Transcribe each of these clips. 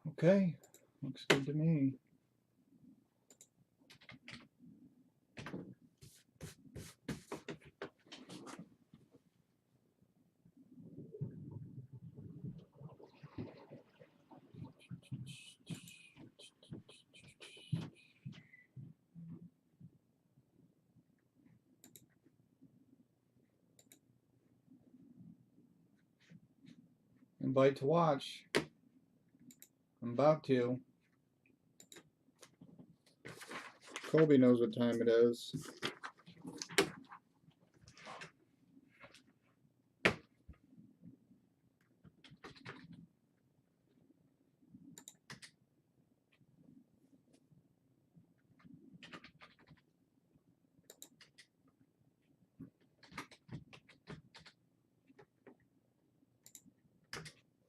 Okay, looks good to me. Invite to watch. I'm about to. Colby knows what time it is.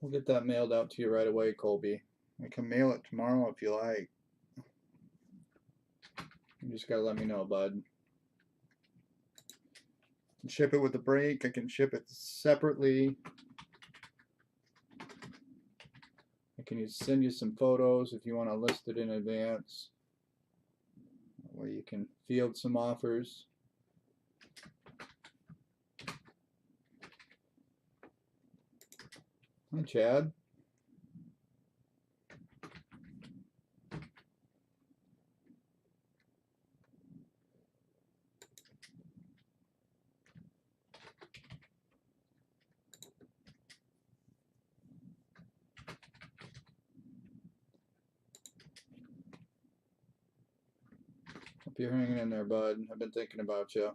We'll get that mailed out to you right away, Colby. I can mail it tomorrow if you like. You just gotta let me know, bud. Ship it with the break. I can ship it separately. I can send you some photos if you want to list it in advance. That way you can field some offers. Hi, Chad. Hope you're hanging in there, bud. I've been thinking about you.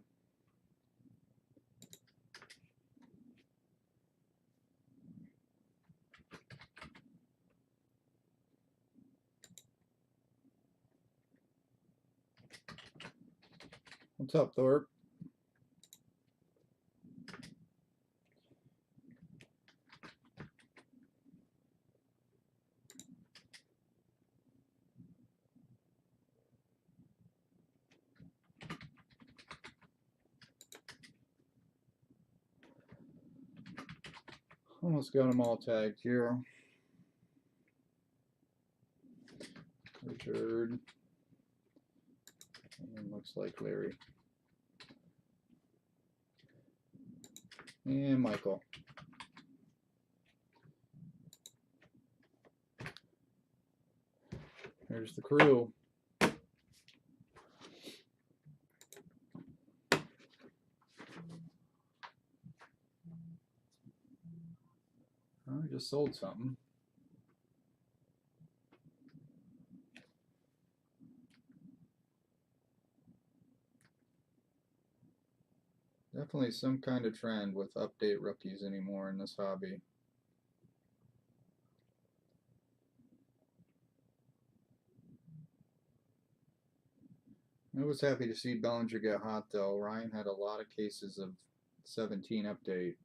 What's up, Thorpe? Almost got them all tagged here. Richard. And looks like Larry. And Michael. There's the crew. I just sold something. Definitely some kind of trend with update rookies anymore in this hobby. I was happy to see Bellinger get hot though. Ryan had a lot of cases of 17 update.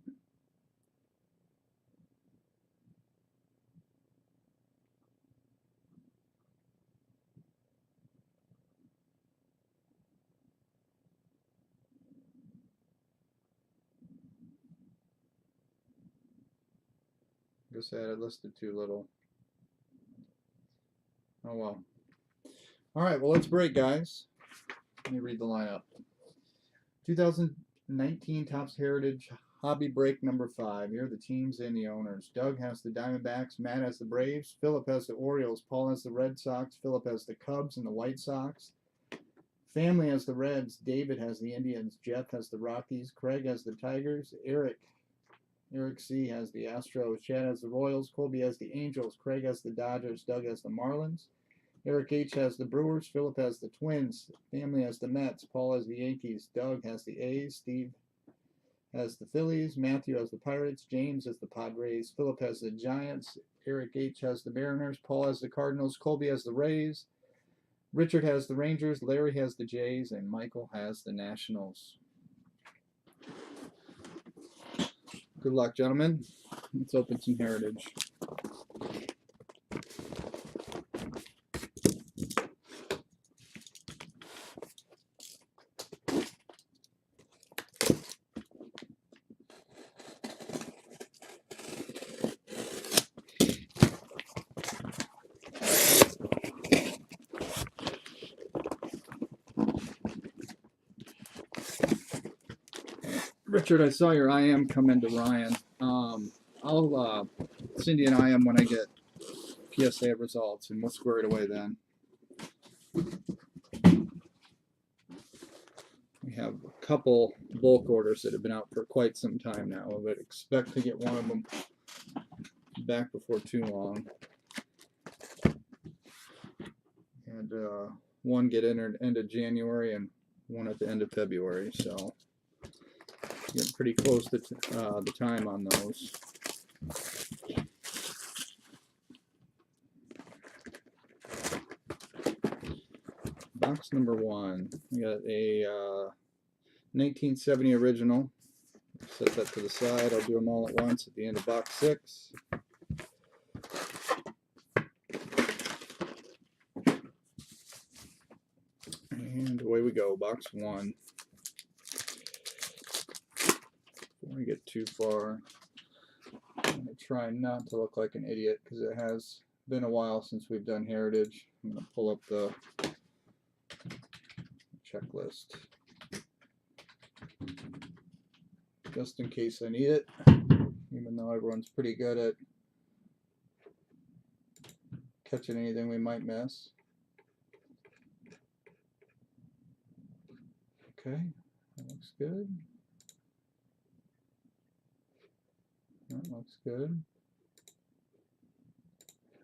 Guess I had it listed too little. Oh well. Alright, well let's break, guys. Let me read the lineup. 2019 Topps Heritage Hobby Break number 5. Here are the teams and the owners. Doug has the Diamondbacks, Matt has the Braves, Philip has the Orioles, Paul has the Red Sox, Philip has the Cubs and the White Sox. Family has the Reds, David has the Indians, Jeff has the Rockies, Craig has the Tigers, Eric C has the Astros, Chad has the Royals, Colby has the Angels, Craig has the Dodgers, Doug has the Marlins, Eric H has the Brewers, Philip has the Twins, Family has the Mets, Paul has the Yankees, Doug has the A's, Steve has the Phillies, Matthew has the Pirates, James has the Padres, Philip has the Giants, Eric H has the Mariners, Paul has the Cardinals, Colby has the Rays, Richard has the Rangers, Larry has the Jays, and Michael has the Nationals. Good luck, gentlemen. Let's open some Heritage. Richard, I saw your IM come into Ryan. I'll send you an IM when I get PSA results, and we'll square it away then. We have a couple bulk orders that have been out for quite some time now. I would expect to get one of them back before too long. And one get entered end of January and one at the end of February. So getting pretty close to the time on those. Box number 1. We got a 1970 original. Set that to the side. I'll do them all at once at the end of box 6. And away we go, box 1. Before we get too far, I'm going to try not to look like an idiot because it has been a while since we've done Heritage. I'm going to pull up the checklist just in case I need it, even though everyone's pretty good at catching anything we might miss. Okay, that looks good. That looks good.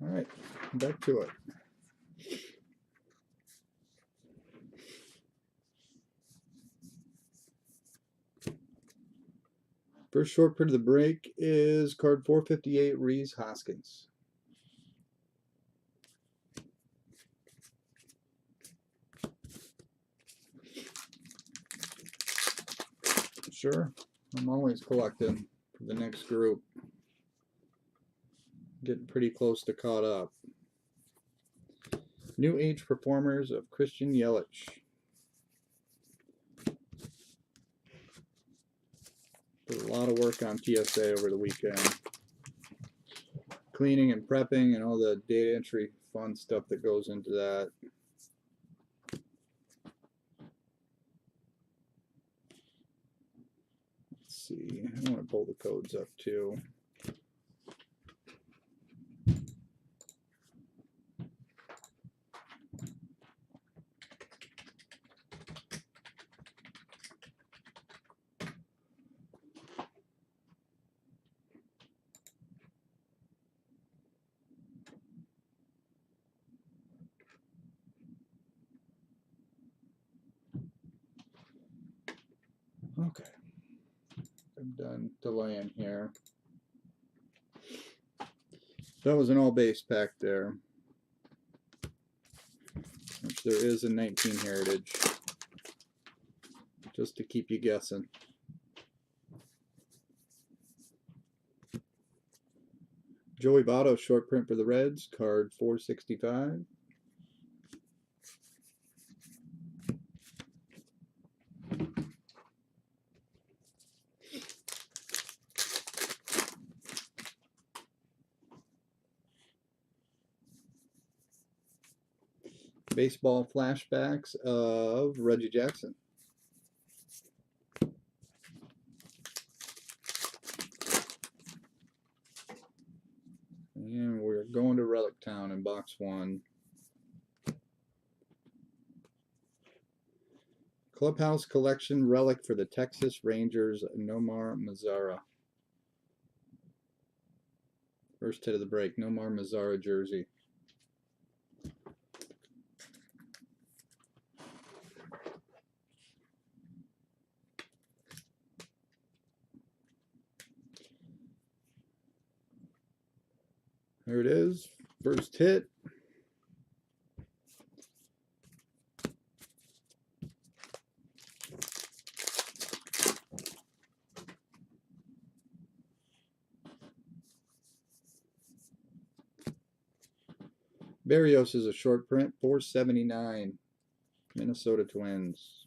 All right, back to it. First short print of the break is card 458, Rhys Hoskins. Sure, I'm always collecting for the next group. Getting pretty close to caught up. New Age Performers of Christian Yelich. Did a lot of work on PSA over the weekend. Cleaning and prepping and all the data entry fun stuff that goes into that. Let's see, I want to pull the codes up too. Okay, I'm done delaying here. That was an all base pack there, which there is a 19 Heritage, just to keep you guessing. Joey Votto short print for the Reds, card 465. Baseball flashbacks of Reggie Jackson. And we're going to Relic Town in box 1. Clubhouse Collection Relic for the Texas Rangers, Nomar Mazara. First hit of the break, Nomar Mazara jersey. There it is, first hit. Berrios is a short print, 479, Minnesota Twins.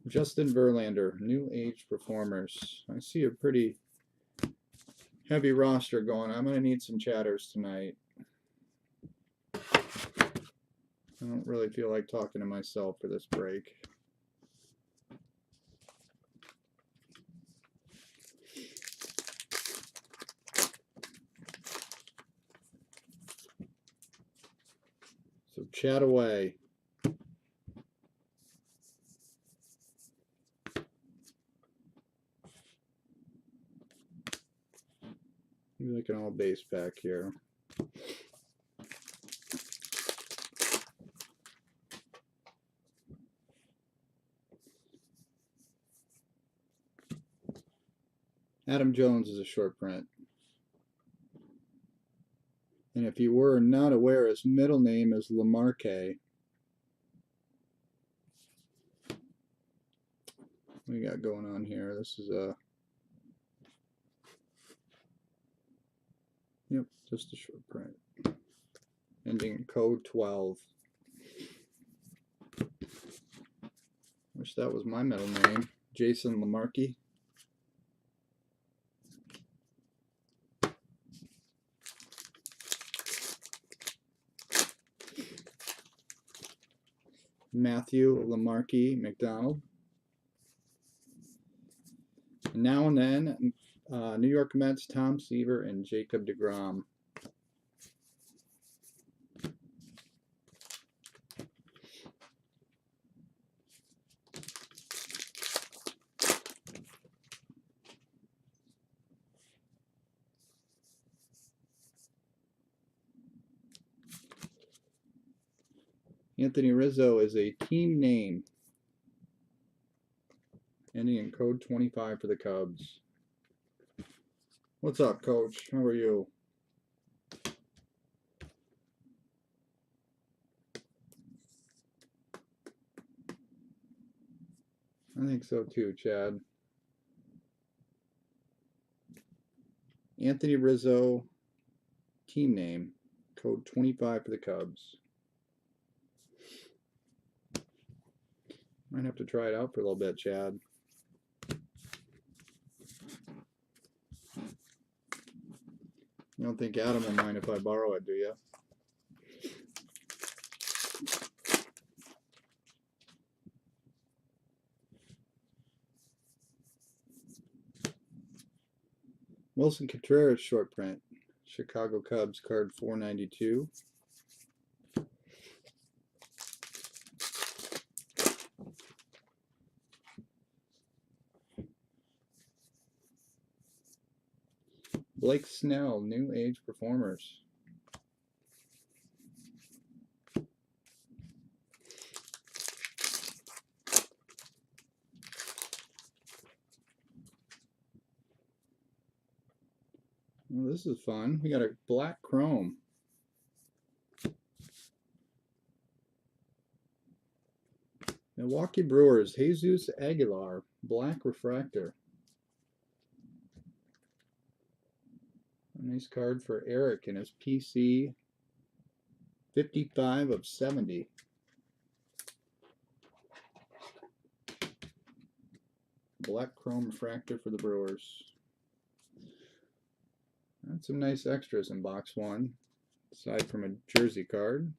Justin Verlander, New Age Performers. I see a pretty heavy roster going. I'm going to need some chatters tonight. I don't really feel like talking to myself for this break. So chat away. Maybe like an all base pack here. Adam Jones is a short print. And if you were not aware, his middle name is Lamarque. What we got going on here? This is a... Yep, just a short print. Ending in code 12. Wish that was my middle name. Jason Lamarque. Matthew Lamarque McDonald. And now and then, New York Mets, Tom Seaver and Jacob deGrom. Anthony Rizzo is a team name, ending in code 25 for the Cubs. What's up, Coach? How are you? I think so too, Chad. Anthony Rizzo, team name, code 25 for the Cubs. Might have to try it out for a little bit, Chad. You don't think Adam will mind if I borrow it, do you? Wilson Contreras short print. Chicago Cubs card 492. Blake Snell, New Age Performers. Well, this is fun. We got a black chrome. Milwaukee Brewers, Jesus Aguilar, black refractor. A nice card for Eric in his PC. 55 of 70. Black chrome refractor for the Brewers. That's some nice extras in box one, aside from a jersey card.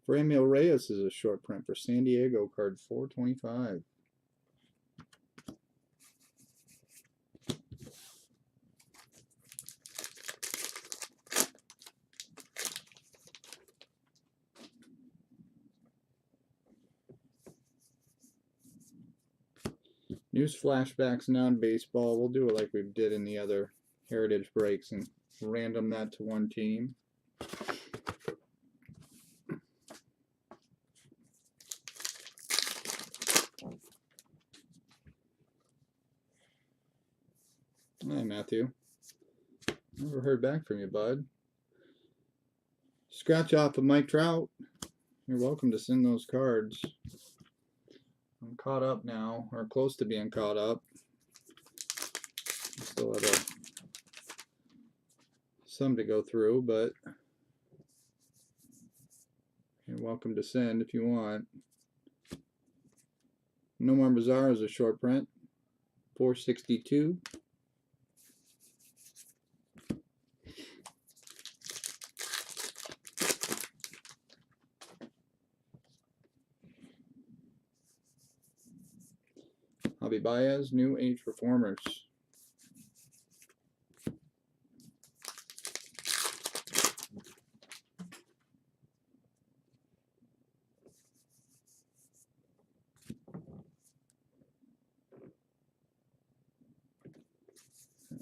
Franmil Reyes is a short print for San Diego, card 425. News flashbacks non-baseball. We'll do it like we did in the other Heritage breaks and random that to one team. Hi, Matthew. Never heard back from you, bud. Scratch off of Mike Trout. You're welcome to send those cards. I'm caught up now, or close to being caught up. Still have some to go through, but you're welcome to send if you want. Nomar Mazara is a short print, 462. Javi Baez, New Age Performers.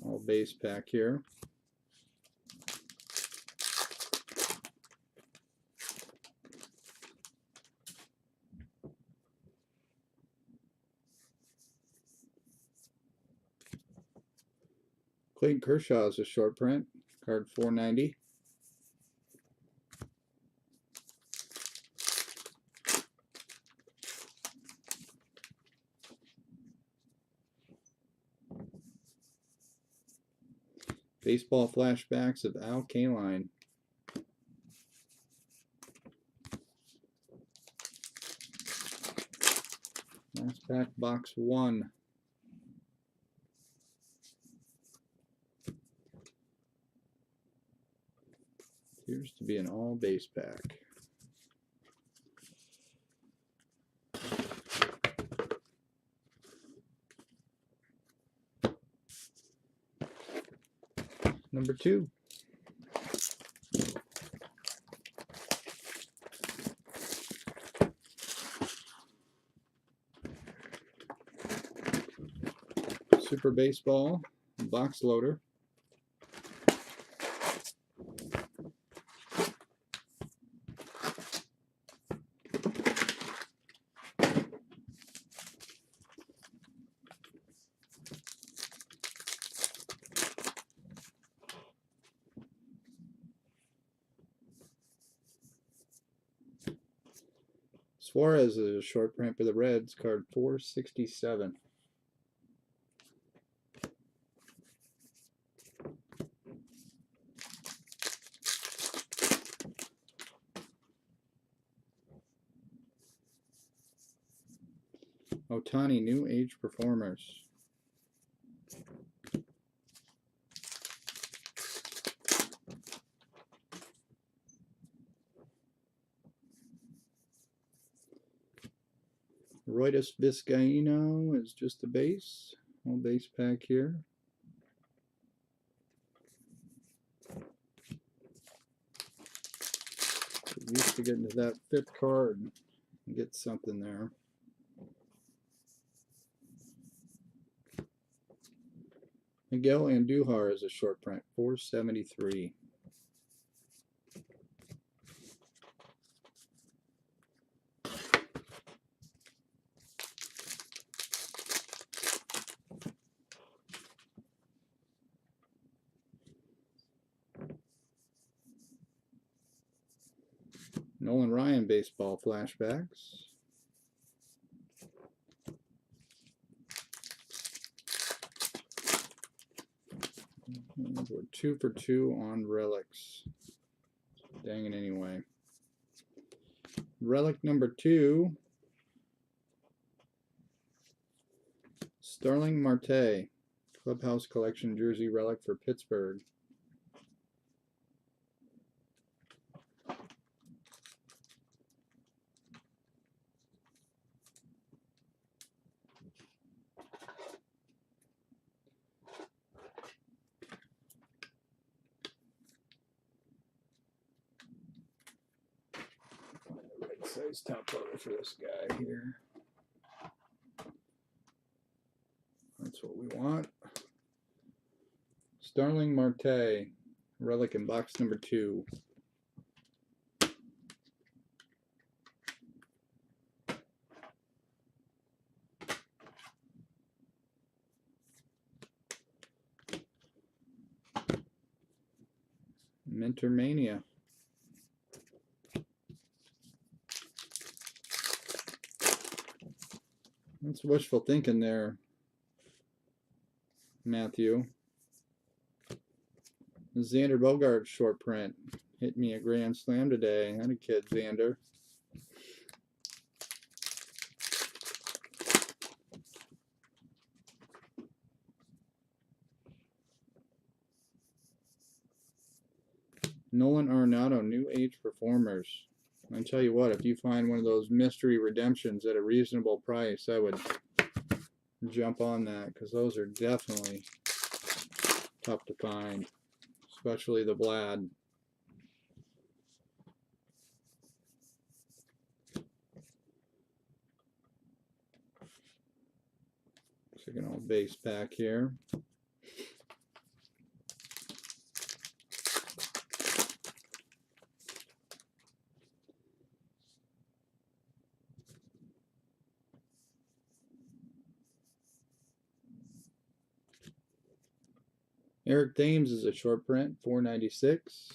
All base pack here. Clayton Kershaw is a short print, card 490. Baseball flashbacks of Al Kaline. Last pack, box 1. Appears to be an all base pack. Number 2. Super Baseball box loader. Suarez is a short print for the Reds, card 467. Ohtani, New Age Performers. Roytus Vizcaino is just a base. All base pack here. Get used to getting to that 5th card and get something there. Miguel Andujar is a short print, 473. Nolan Ryan baseball flashbacks. And we're 2 for 2 on relics. Dang it anyway. Relic number 2. Starling Marte. Clubhouse Collection jersey relic for Pittsburgh. Size top loader for this guy here. That's what we want. Starling Marte, relic in box number 2. Mentor Mania. That's wishful thinking there, Matthew. Xander Bogaerts short print. Hit me a grand slam today. Had a kid, Xander. Nolan Arenado, New Age Performers. I tell you what, if you find one of those mystery redemptions at a reasonable price, I would jump on that, because those are definitely tough to find, especially the Vlad. Second old base pack here. Eric Thames is a short print, 496.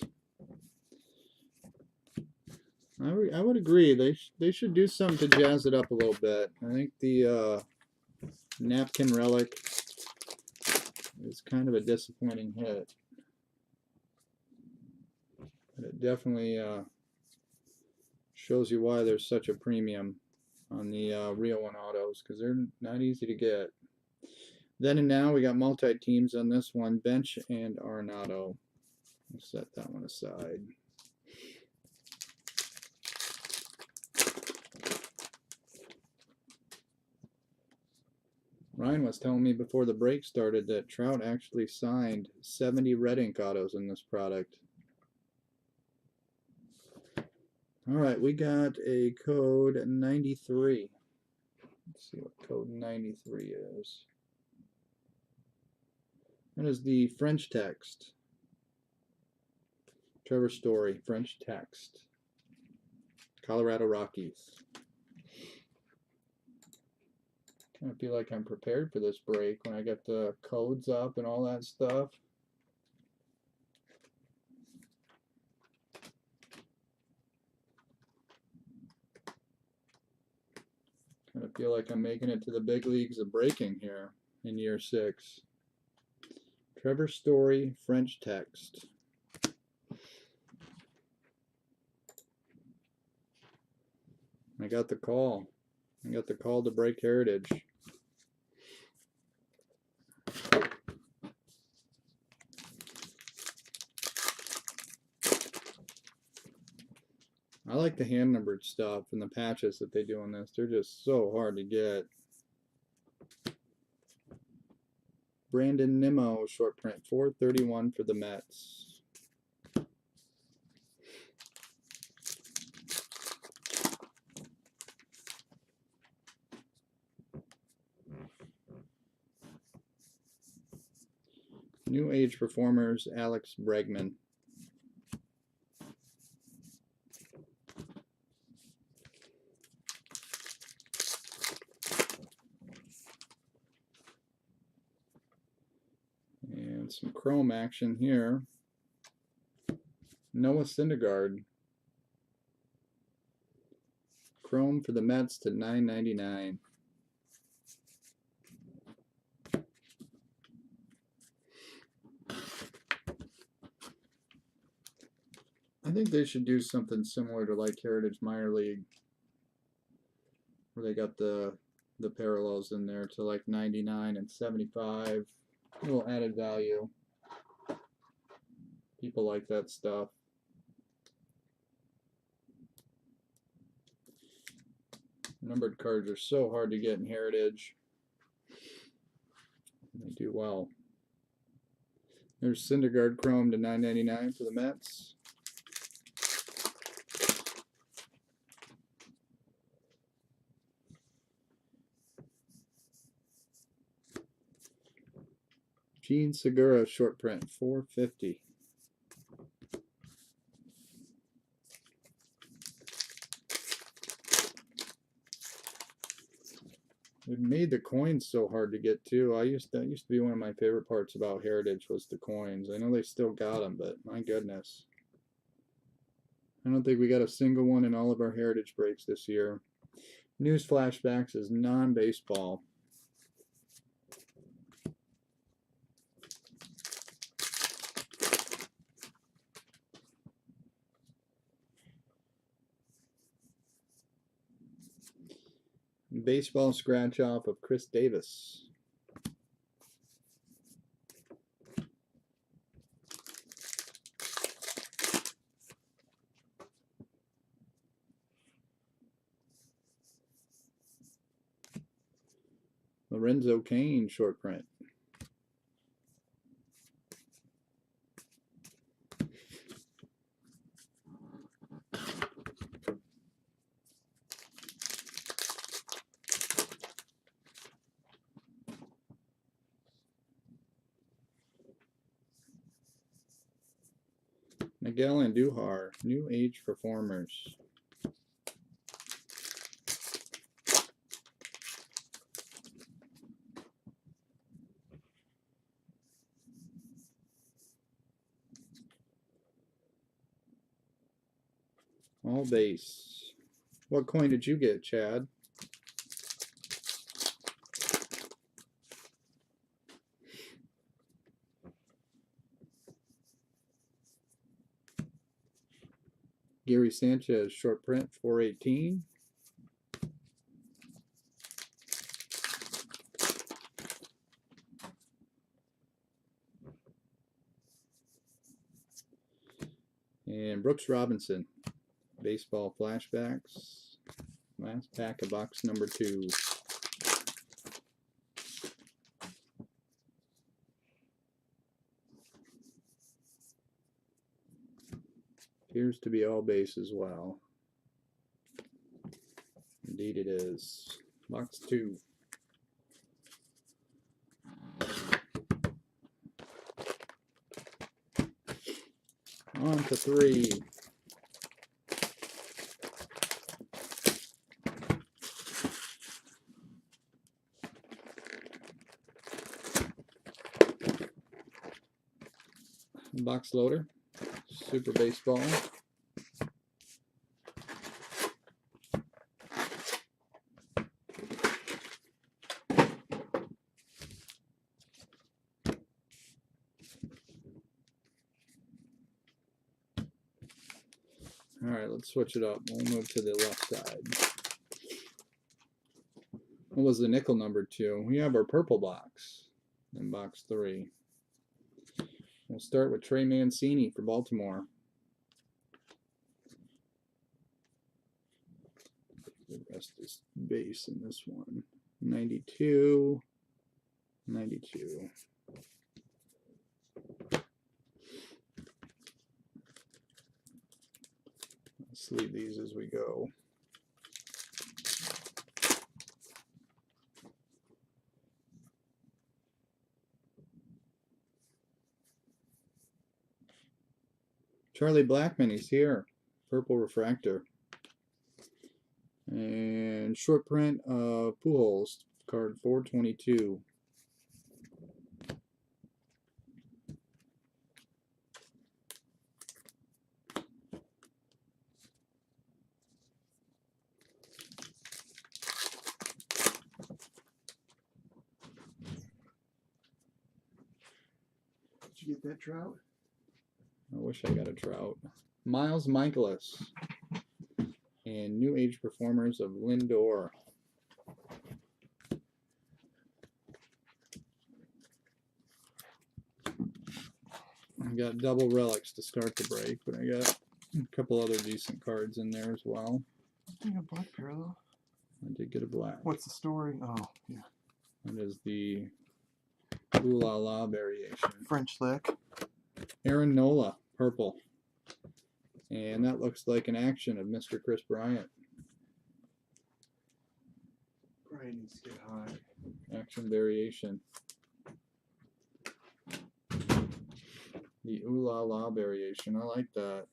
I would agree. They should do something to jazz it up a little bit. I think the napkin relic is kind of a disappointing hit, but it definitely shows you why there's such a premium on the Real One autos, because they're not easy to get. Then and now we got multi-teams on this one, Bench and Arenado. I'll set that one aside. Ryan was telling me before the break started that Trout actually signed 70 red ink autos in this product. All right, we got a code 93. Let's see what code 93 is. That is the French text. Trevor Story, French text. Colorado Rockies. I feel like I'm prepared for this break when I get the codes up and all that stuff. Kind of feel like I'm making it to the big leagues of breaking here in year 6. Trevor Story, French text. I got the call. I got the call to break Heritage. I like the hand numbered stuff and the patches that they do on this. They're just so hard to get. Brandon Nimmo short print, 431 for the Mets. New Age Performers, Alex Bregman. And some chrome action here. Noah Syndergaard. Chrome for the Mets to $9.99. I think they should do something similar to like Heritage Minor League, where they got the parallels in there to like 99 and 75. A little added value. People like that stuff. Numbered cards are so hard to get in Heritage. They do well. There's Syndergaard Chrome to $9.99 for the Mets. Gene Segura short print, $4.50. It made the coins so hard to get too. That used to be one of my favorite parts about Heritage was the coins. I know they still got them, but my goodness. I don't think we got a single one in all of our Heritage breaks this year. News flashbacks is non-baseball. Baseball scratch off of Chris Davis. Lorenzo Cain short print. Miguel Andujar, New Age Performers. All base. What coin did you get, Chad? Gary Sanchez, short print, 418. And Brooks Robinson, baseball flashbacks. Last pack of box number 2. Appears to be all base as well. Indeed it is. Box 2. On to 3. Box loader. Super baseball. All right, let's switch it up. We'll move to the left side. What was the nickel number 2? We have our purple box in box 3. We'll start with Trey Mancini for Baltimore. The rest is base in this one. 92, 92. Let's leave these as we go. Charlie Blackmon, he's here. Purple refractor. And short print of Pujols, card 422. Did you get that Trout? I wish I got a Trout. Miles Michaelis. And New Age Performers of Lindor. I got double relics to start the break, but I got a couple other decent cards in there as well. You got a black pair though. I did get a black. What's the story? Oh, yeah. That is the Ooh La La variation. French lick. Aaron Nola, purple. And that looks like an action of Mr. Chris Bryant. Brian needs to get high. Action variation. The Ooh La La variation. I like that.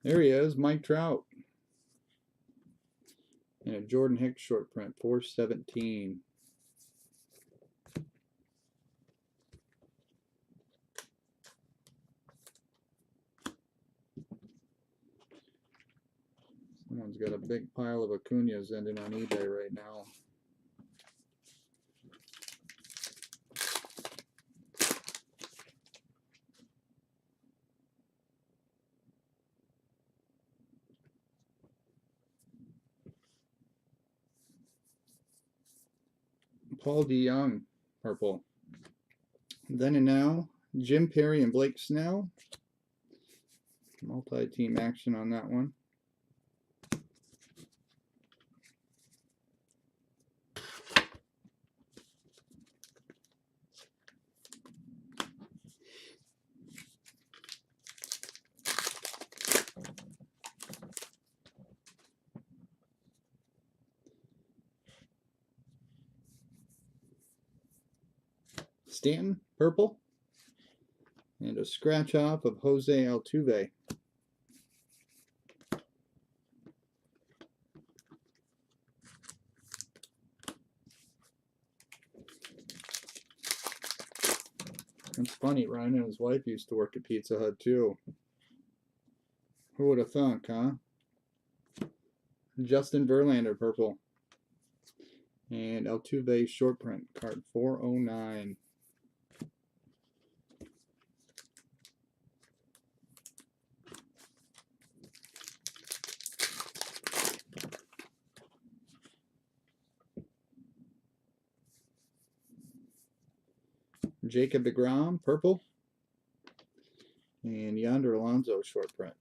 There he is, Mike Trout. And a Jordan Hicks short print, 417. Someone's got a big pile of Acuñas ending on eBay right now. Paul DeYoung, purple. Then and now, Jim Perry and Blake Snell. Multi-team action on that one. Stanton, purple. And a scratch off of Jose Altuve. It's funny, Ryan and his wife used to work at Pizza Hut too. Who would have thunk, huh? Justin Verlander, purple. And Altuve short print, card 409. Jacob deGrom, purple. And Yonder Alonso short print.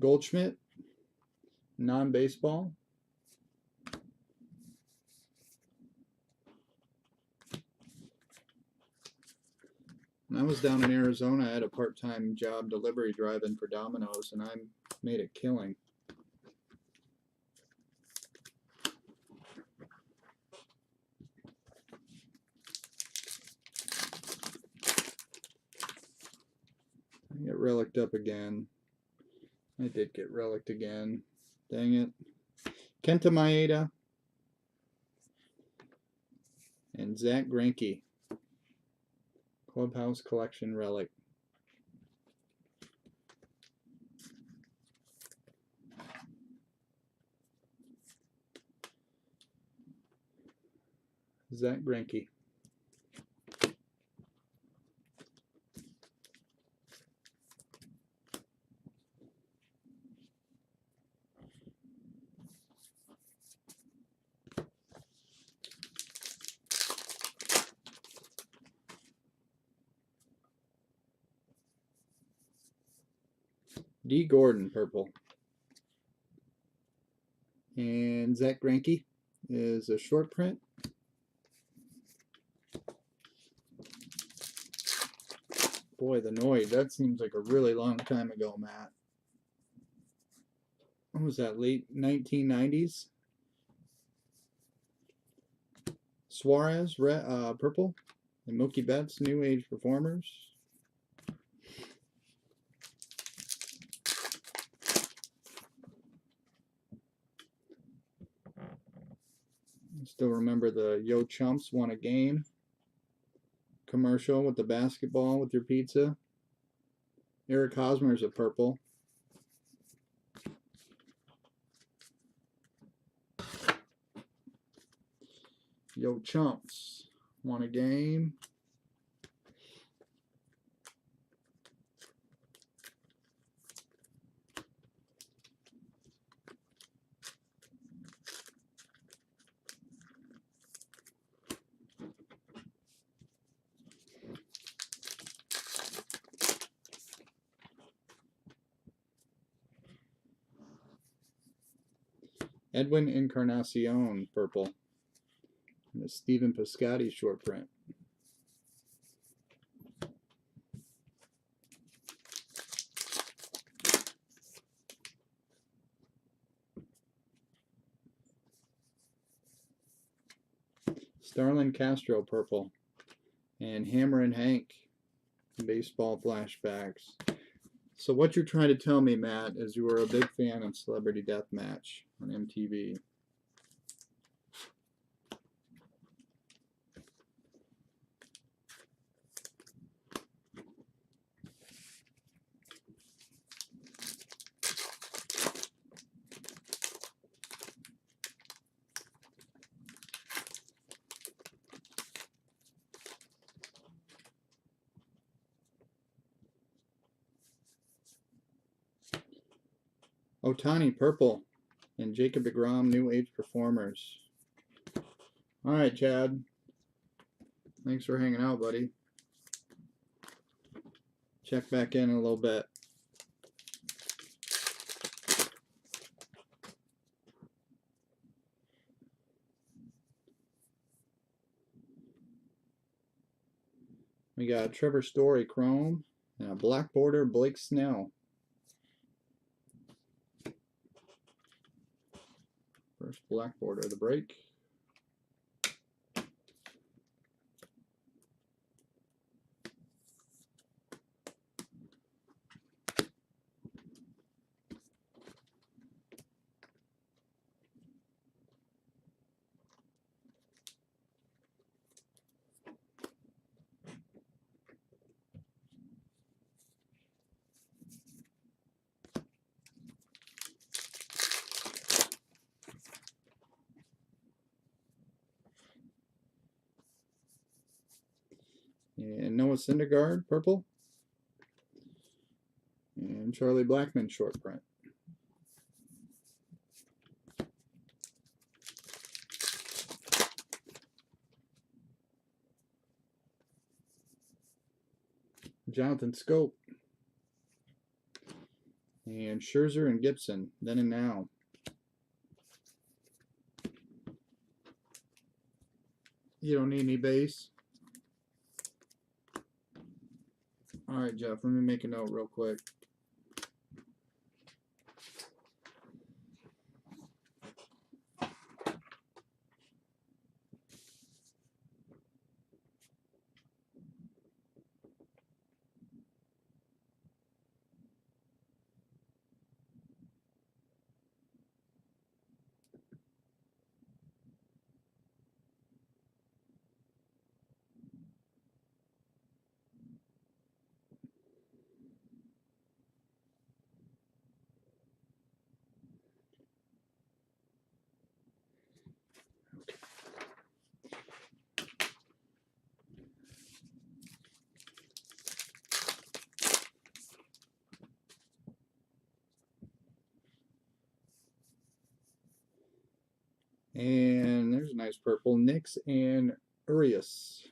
Goldschmidt, non-baseball. When I was down in Arizona, I had a part-time job delivery driving for Domino's, and I made a killing. I get relicked up again. I did get relicked again. Dang it. Kenta Maeda and Zach Greinke. Clubhouse Collection relic. Zach Greinke. D. Gordon, purple. And Zach Greinke is a short print. Boy, the Noid, that seems like a really long time ago, Matt. What was that, late 1990s? Suarez, red, purple. And Mookie Betts, New Age Performers. Still remember the Yo Chumps won a game commercial with the basketball with your pizza. Eric Hosmer's a purple. Yo Chumps won a game. Edwin Encarnacion, purple. And a Stephen Piscotty short print. Starlin Castro purple. And Hammer and Hank baseball flashbacks. So what you're trying to tell me, Matt, is you were a big fan of Celebrity Deathmatch on MTV. Ohtani purple and Jacob deGrom new age performers. All right, Chad. Thanks for hanging out, buddy. Check back in a little bit. We got Trevor Story Chrome and a black border Blake Snell. First black border of the break. And Noah Syndergaard, purple. And Charlie Blackmon, short print. Jonathan Scope. And Scherzer and Gibson, then and now. You don't need any base. All right, Jeff, let me make a note real quick. And there's a nice purple. Nix and Urias,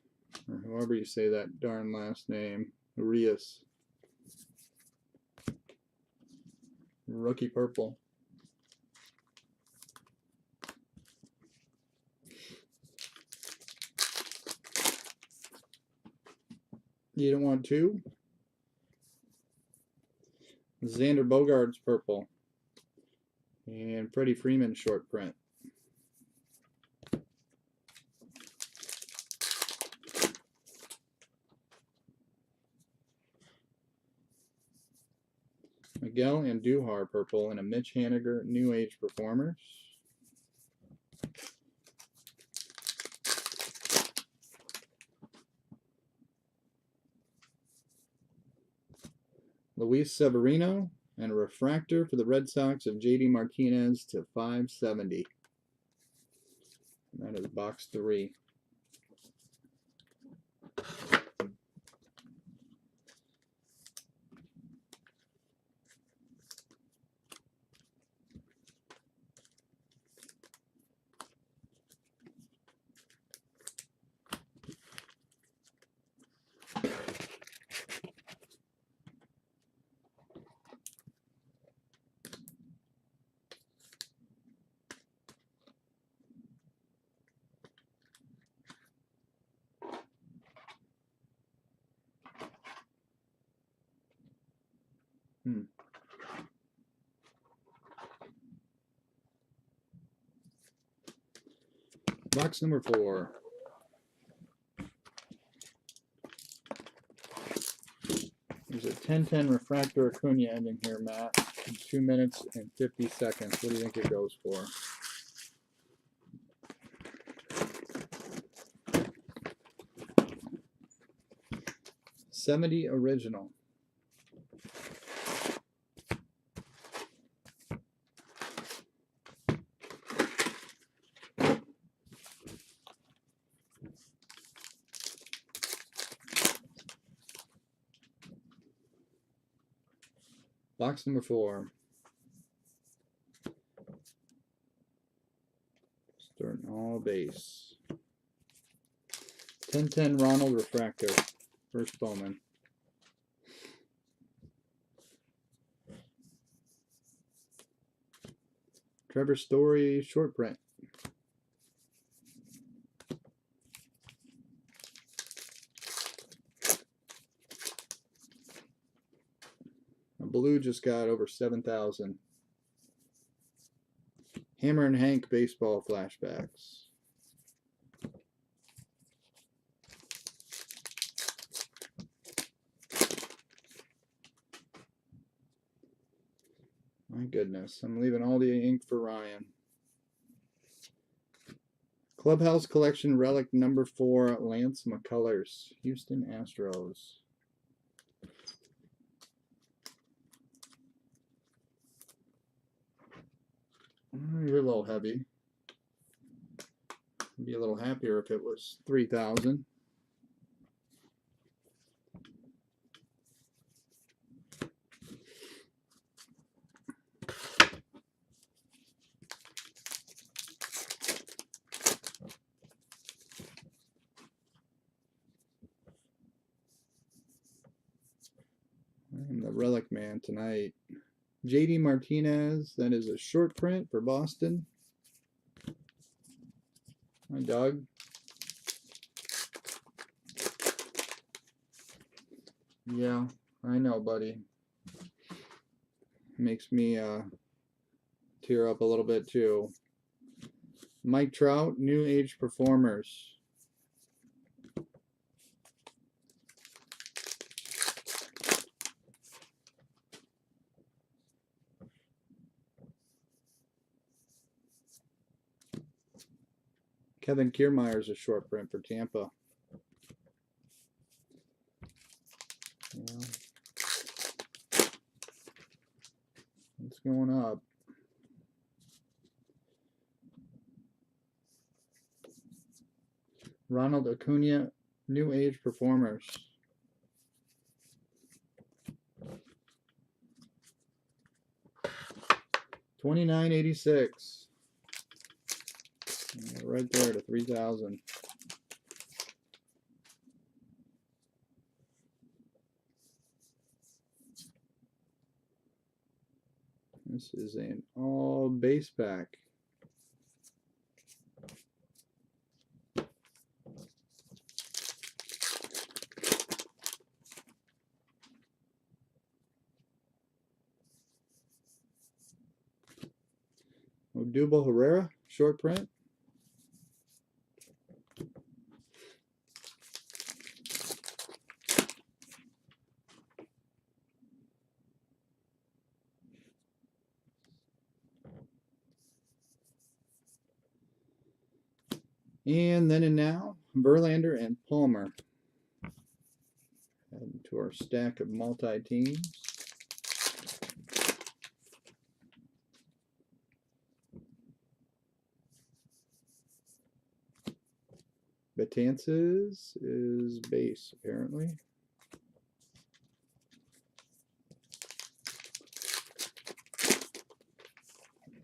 or however you say that darn last name. Urias. Rookie purple. You don't want two? Xander Bogaerts purple. And Freddie Freeman short print. Miguel Andujar purple and a Mitch Haniger New Age Performers. Luis Severino and a refractor for the Red Sox of JD Martinez to 570. And that is box 3. Box number 4. There's a 10-10 refractor Acuna ending here, Matt. In 2 minutes and 50 seconds. What do you think it goes for? $70 original. Box number 4. Starting all base. 10-10 Ronald refractor. First Bowman. Trevor Story short print. Blue just got over 7,000. Hammer and Hank baseball flashbacks. My goodness, I'm leaving all the ink for Ryan. Clubhouse Collection Relic number 4, Lance McCullers, Houston Astros. You're a little heavy. I'd be a little happier if it was 3,000. I'm the relic man tonight. JD Martinez, that is a short print for Boston. Hi, Doug. Yeah, I know, buddy. Makes me tear up a little bit too. Mike Trout, New Age Performers. Kevin Kiermaier's a short print for Tampa. Yeah. It's going up. Ronald Acuna, New Age Performers. $29.86. Right there to 3,000. This is an all base pack. Odubel Herrera, short print. And then and now, Verlander and Palmer. Add to our stack of multi-teams. Betances is base, apparently.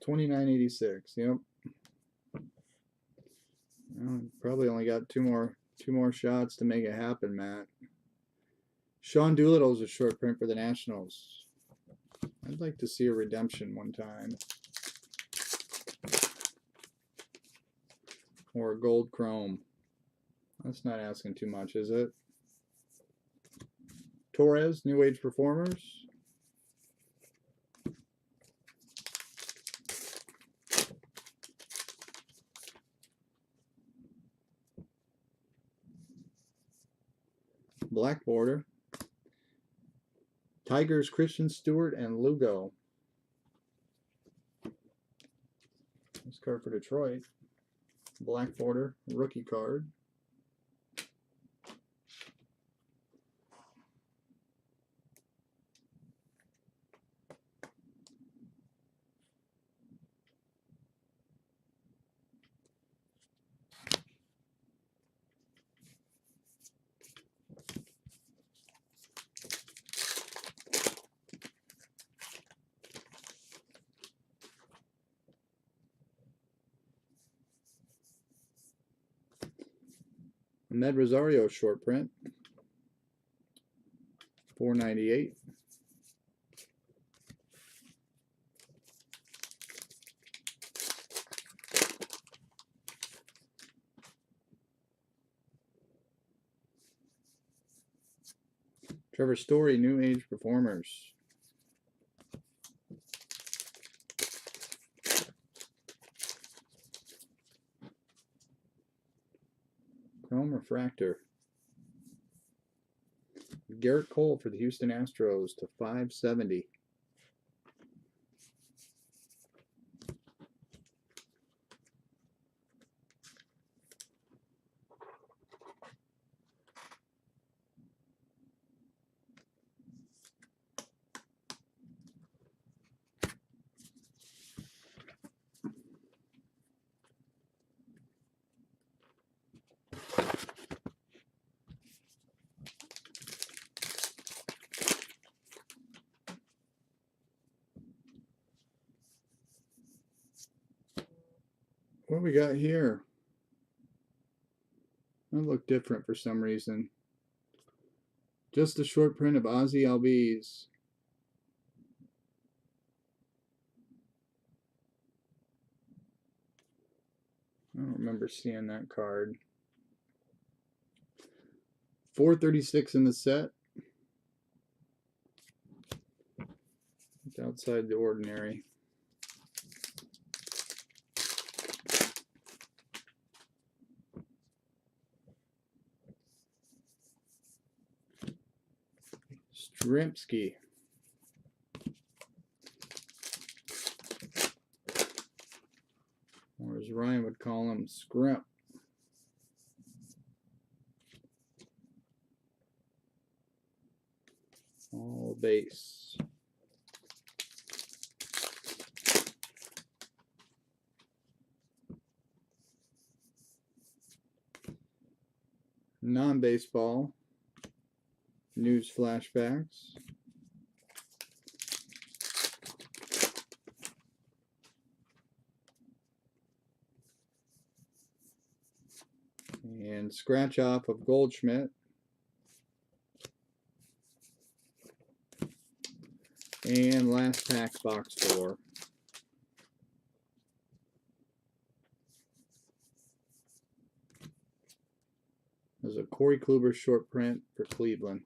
$29.86. Yep. Well, probably only got two more shots to make it happen, Matt. Sean Doolittle is a short print for the Nationals. I'd like to see a redemption one time. Or a gold chrome. That's not asking too much, is it? Torres, New Age Performers. Black border. Tigers, Christian Stewart and Lugo. This card for Detroit. Black border, rookie card. Ahmed Rosario short print. $4.98. Trevor Story, New Age Performers. Chrome Refractor. Garrett Cole for the Houston Astros to $5.70. What we got here? That look different for some reason. Just a short print of Ozzy Albies. I don't remember seeing that card. 436 in the set. It's outside the ordinary. Strzemski. Or as Ryan would call him, Scrimp. All base. Non-baseball. News flashbacks. And scratch off of Goldschmidt. And last pack, box 4. There's a Corey Kluber short print for Cleveland.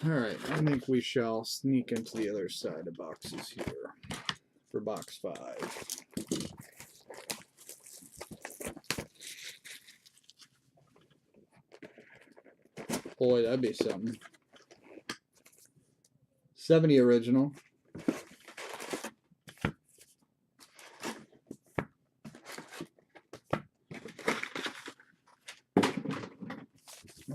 Alright, I think we shall sneak into the other side of boxes here for box 5. Boy, that'd be something. 70 original.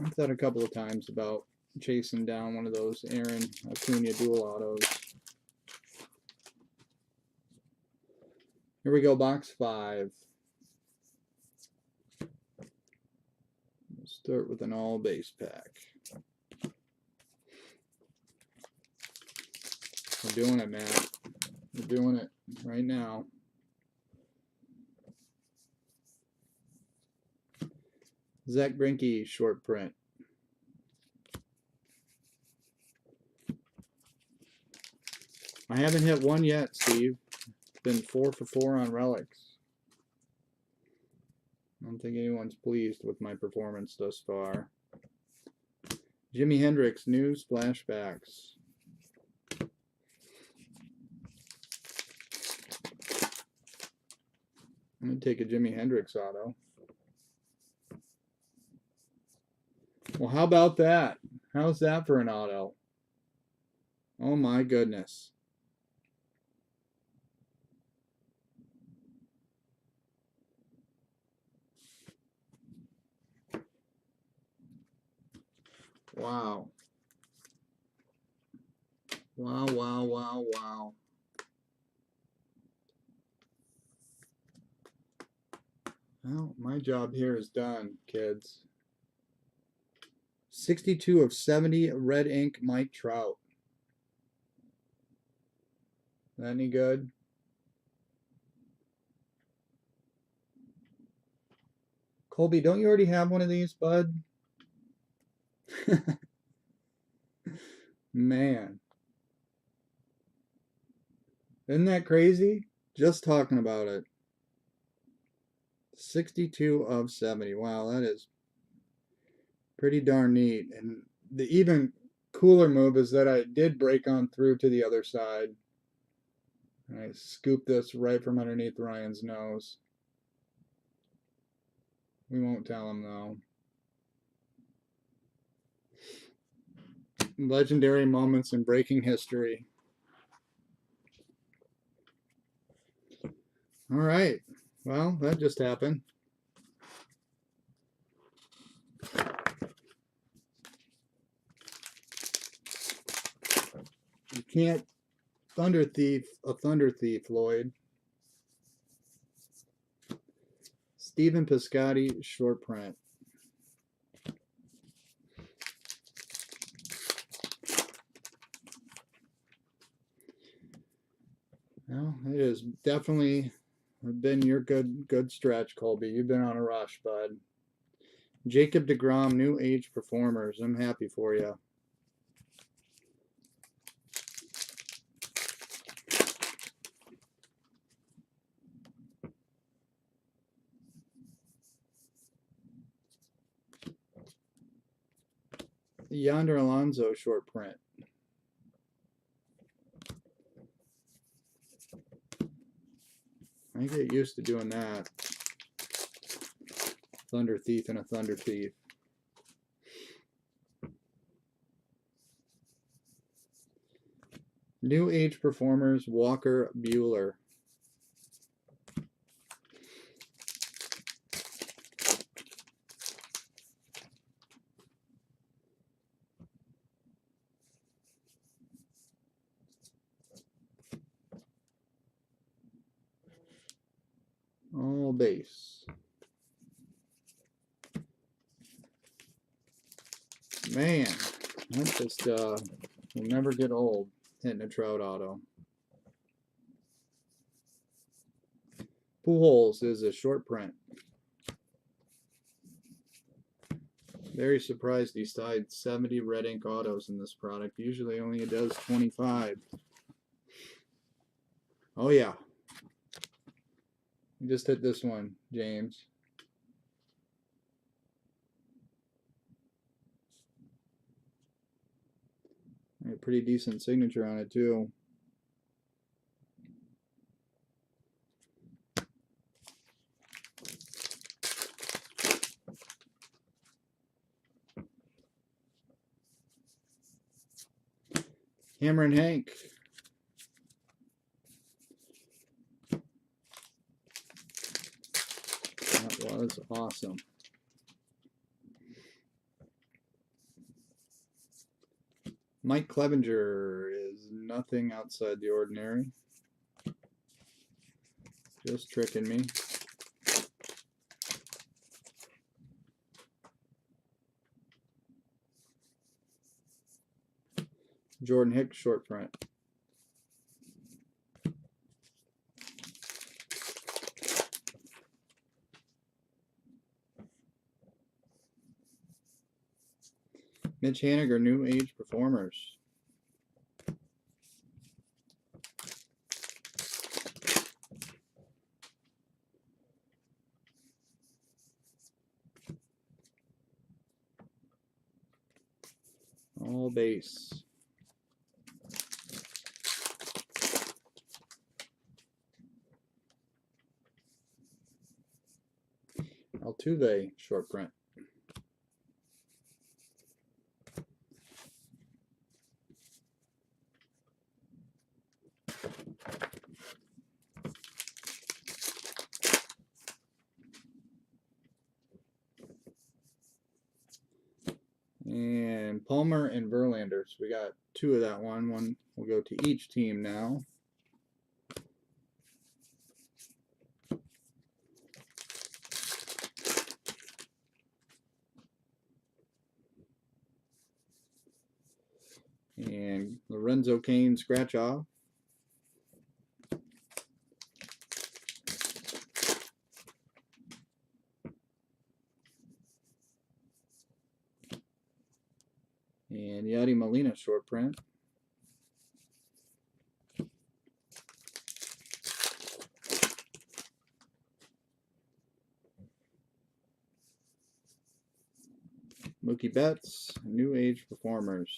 I've thought a couple of times about chasing down one of those Aaron Acuna dual autos. Here we go, box 5. We'll start with an all base pack. We're doing it, Matt. We're doing it right now. Zach Greinke short print. I haven't hit one yet, Steve. Been 4 for 4 on relics. I don't think anyone's pleased with my performance thus far. Jimi Hendrix news flashbacks. I'm going to take a Jimi Hendrix auto. Well, how about that? How's that for an auto? Oh my goodness. Wow. Wow, wow, wow, wow. Well, my job here is done, kids. 62 of 70 red ink Mike Trout. That any good? Colby, don't you already have one of these, bud? Man. Isn't that crazy? Just talking about it. 62 of 70. Wow, that is pretty darn neat. And the even cooler move is that I did break on through to the other side. I scooped this right from underneath Ryan's nose. We won't tell him though. Legendary moments in breaking history. All right. Well, that just happened. You can't Thunder Thief a Thunder Thief, Lloyd. Stephen Piscotty, short print. Well, it has definitely been your good stretch, Colby. You've been on a rush, bud. Jacob deGrom, New Age Performers. I'm happy for you. Yonder Alonso, short print. I get used to doing that. Thunder Thief and a Thunder Thief. New Age Performers, Walker Bueller. All base. Man, that just will never get old, hitting a Trout auto. Pujols is a short print. Very surprised he tied 70 red ink autos in this product. Usually only it does 25. Oh yeah. You just hit this one, James. A pretty decent signature on it too. Hammer and Hank. That was awesome. Mike Clevenger is nothing outside the ordinary. Just tricking me. Jordan Hicks, short print. Mitch Haniger, New Age Performers. All base. Altuve, short print. Palmer and Verlander. So we got 2 of that one. One will go to each team now. And Lorenzo Cain scratch off. And Yadi Molina short print. Mookie Betts, New Age Performers.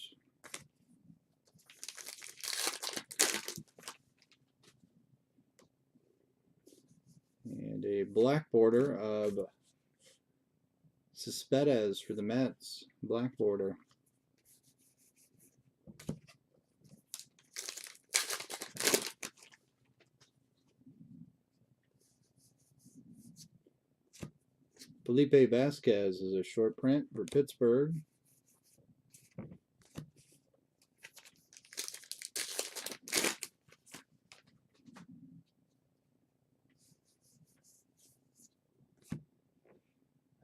And a black border of Cespedes for the Mets. Black border. Felipe Vasquez is a short print for Pittsburgh.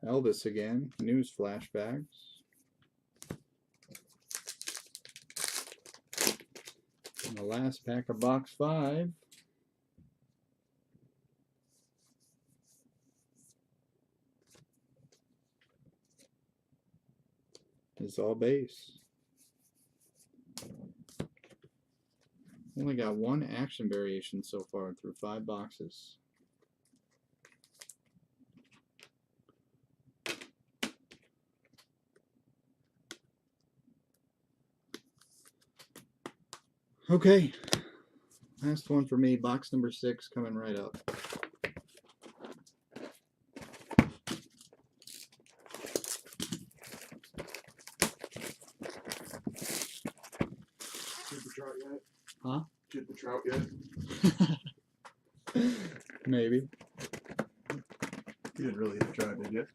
Elvis again, news flashbacks. And the last pack of box 5. Is all base. Only got 1 action variation so far through 5 boxes. Okay, last one for me, box number 6 coming right up. Did the trout yet? Huh? Did the trout yet? Maybe. You didn't really hit the trout, did you?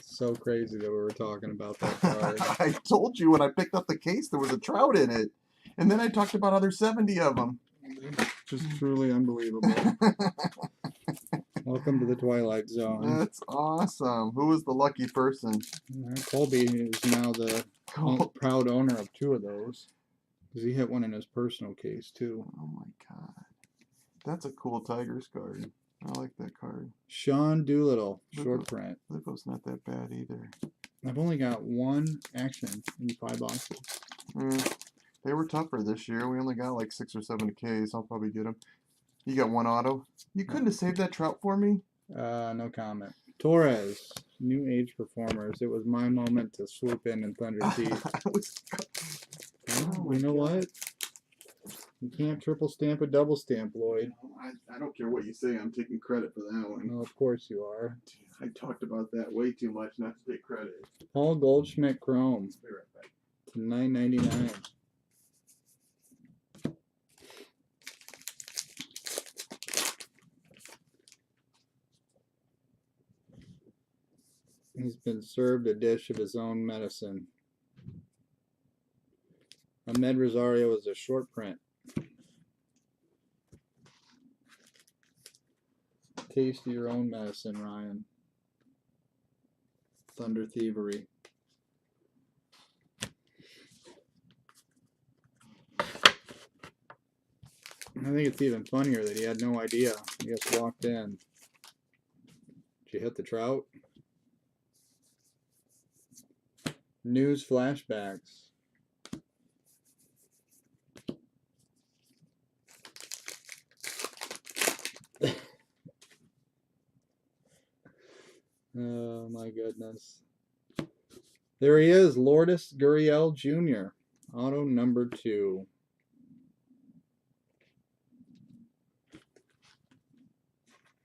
So crazy that we were talking about that card. I told you when I picked up the case there was a trout in it. And then I talked about other 70 of them. Just truly unbelievable. Welcome to the Twilight Zone. That's awesome. Who was the lucky person? Colby is now the proud owner of 2 of those. Because he hit one in his personal case, too. Oh my god. That's a cool Tigers card. I like that card. Sean Doolittle, short print. Lipo's not that bad either. I've only got 1 action in 5 boxes. They were tougher this year. We only got like 6 or 7 Ks. I'll probably get them. You got 1 auto. You couldn't have saved that trout for me? No comment. Torres, New Age Performers. It was my moment to swoop in and thunder teeth. Well, you know what? You can't triple stamp a double stamp, Lloyd. I don't care what you say. I'm taking credit for that one. Well, of course you are. I talked about that way too much not to take credit. Paul Goldschmidt Chrome Be right back. to $9.99. He's been served a dish of his own medicine. Ahmed Rosario is a short print. Taste your own medicine, Ryan. Thunder Thievery. I think it's even funnier that he had no idea. He just walked in. Did you hit the trout? News flashbacks. Oh my goodness. There he is, Lourdes Gurriel Jr. Auto number 2.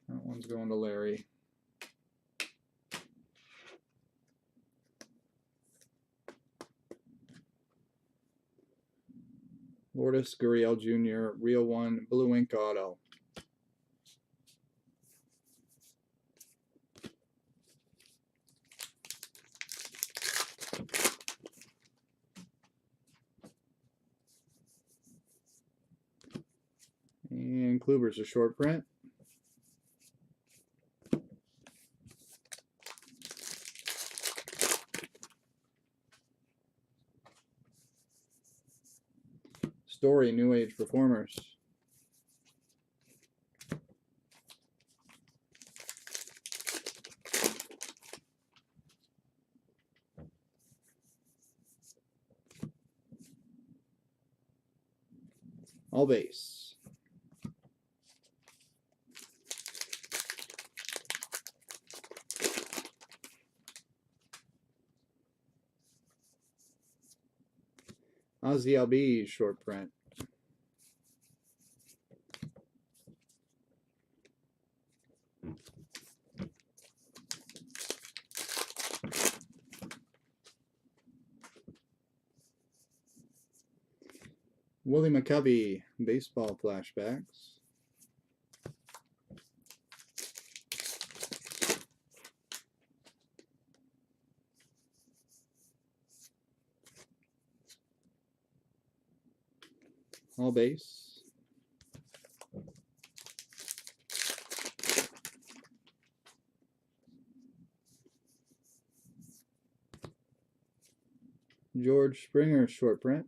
That one's going to Larry. Lourdes Gurriel Jr. Real 1 Blue Ink Auto. Kluber's a short print. Story, New Age Performers. All base. Ozzy Albies short print. Willie McCovey, baseball flashbacks. All base. George Springer short print.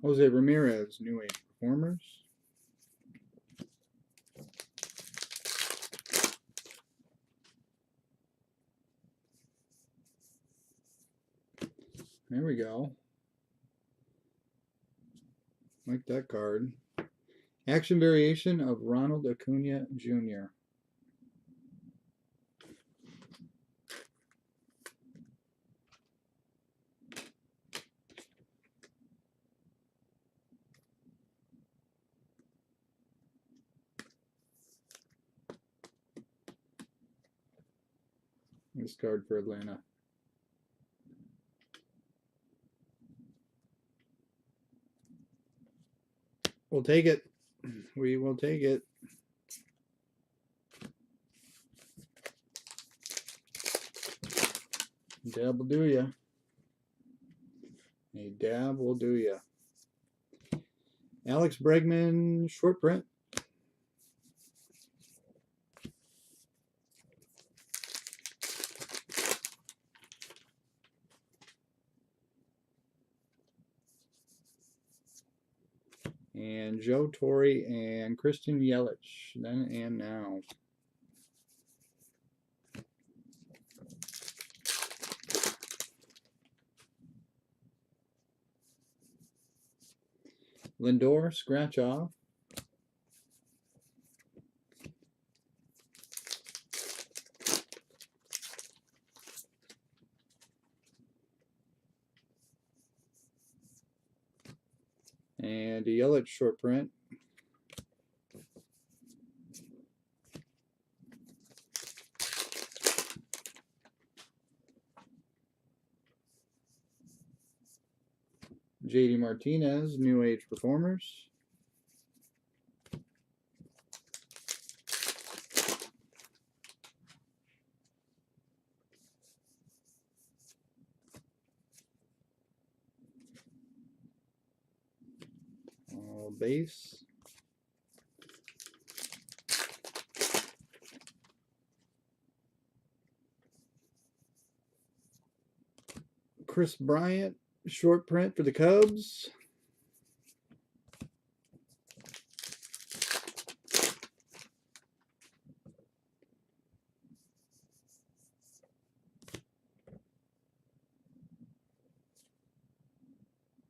Jose Ramirez, New Age Performers. There we go. Like that card. Action variation of Ronald Acuna Jr. This card for Atlanta. We'll take it. We will take it. Dab will do ya. A dab will do ya. Alex Bregman short print. And Joe Torre and Christian Yelich, then and now. Lindor, scratch off. And a Yelich short print. JD Martinez, New Age Performers. All base. Chris Bryant, short print for the Cubs.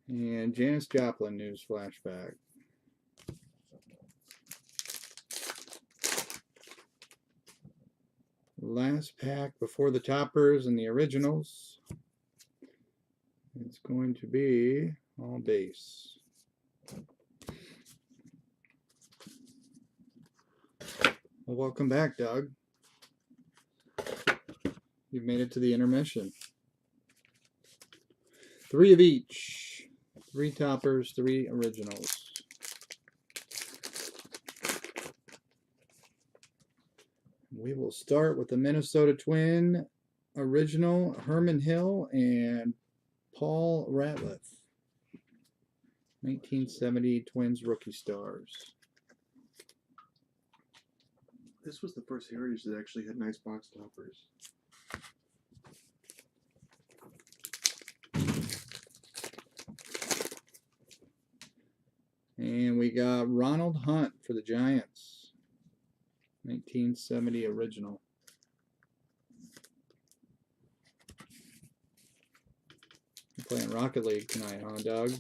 And Janis Joplin news flashback. Last pack before the toppers and the originals. It's going to be all base. Well, welcome back, Doug. You've made it to the intermission. 3 of each. 3 toppers, 3 originals. We will start with the Minnesota Twin original, Herman Hill and Paul Ratliff. 1970 Twins rookie stars. This was the first Heritage that actually had nice box toppers. And we got Ronald Hunt for the Giants. 1970 original. You're playing Rocket League tonight, huh, Doug?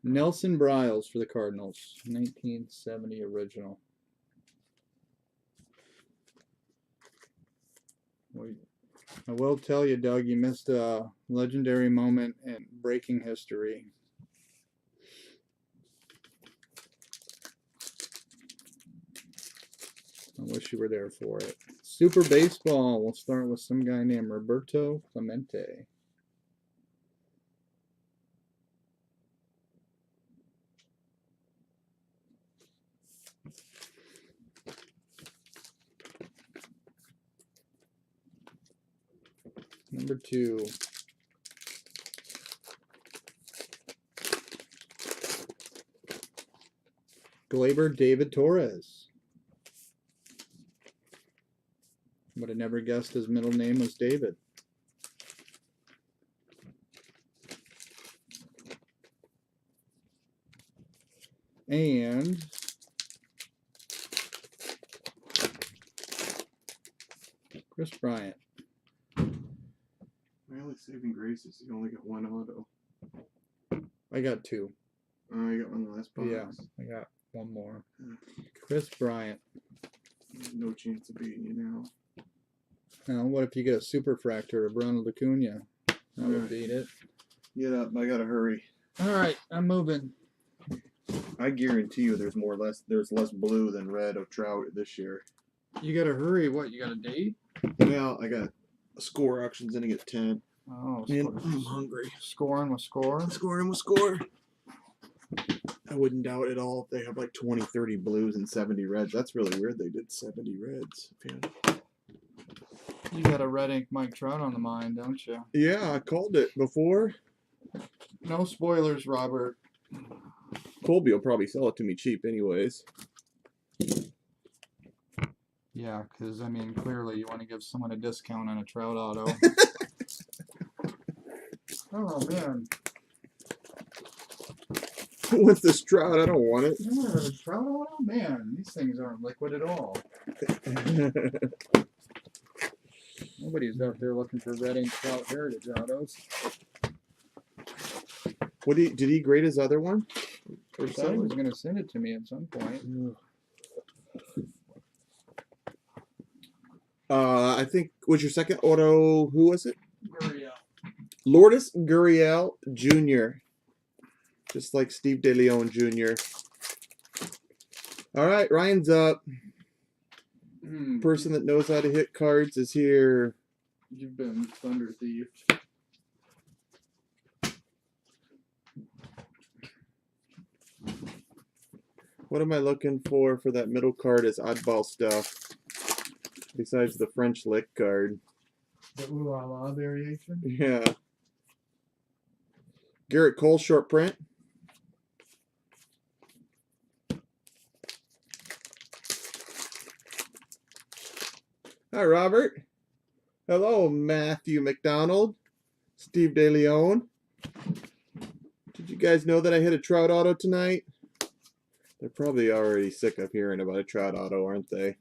Nelson Bryles for the Cardinals. 1970 original. I will tell you, Doug, you missed a legendary moment in breaking history. I wish you were there for it. Super Baseball. We'll start with some guy named Roberto Clemente. Number 2. Glaber David Torres. Would have never guessed his middle name was David. And Chris Bryant. My only saving grace is you only got one auto. I got 2. Oh, you got one last box. Yeah, I got one more. Chris Bryant. No chance of beating you now. Now, what if you get a superfractor of Ronald Acuna? That would beat it. Get up, I gotta hurry. All right, I'm moving. I guarantee you there's less blue than red of Trout this year. You gotta hurry. What, you got a date? Well, I got score auctions ending at 10. Oh, And I'm hungry. Scoring with score? Scoring with score. I wouldn't doubt at all if they have like 20, 30 blues and 70 reds. That's really weird they did 70 reds. Yeah. You got a red ink Mike Trout on the mind, don't you? Yeah, I called it before. No spoilers, Robert. Colby will probably sell it to me cheap anyways. Yeah, because, I mean, clearly you want to give someone a discount on a Trout auto. Oh, man. Who wants this Trout? I don't want it. You want a Trout auto? Man, these things aren't liquid at all. Nobody's out there looking for red ink Trout Heritage autos. Did he grade his other one? I thought he was going to send it to me at some point. I think, was your second auto, who was it? Gurriel. Lourdes Gurriel Jr. Just like Steve DeLeon Jr. All right, Ryan's up. Person that knows how to hit cards is here. You've been thunder thieved. What am I looking for that middle card is oddball stuff. Besides the French lick card. The ooh la la variation? Yeah. Garrett Cole short print. Hi, Robert. Hello, Matthew McDonald. Steve DeLeon. Did you guys know that I hit a Trout auto tonight? They're probably already sick of hearing about a Trout auto, aren't they?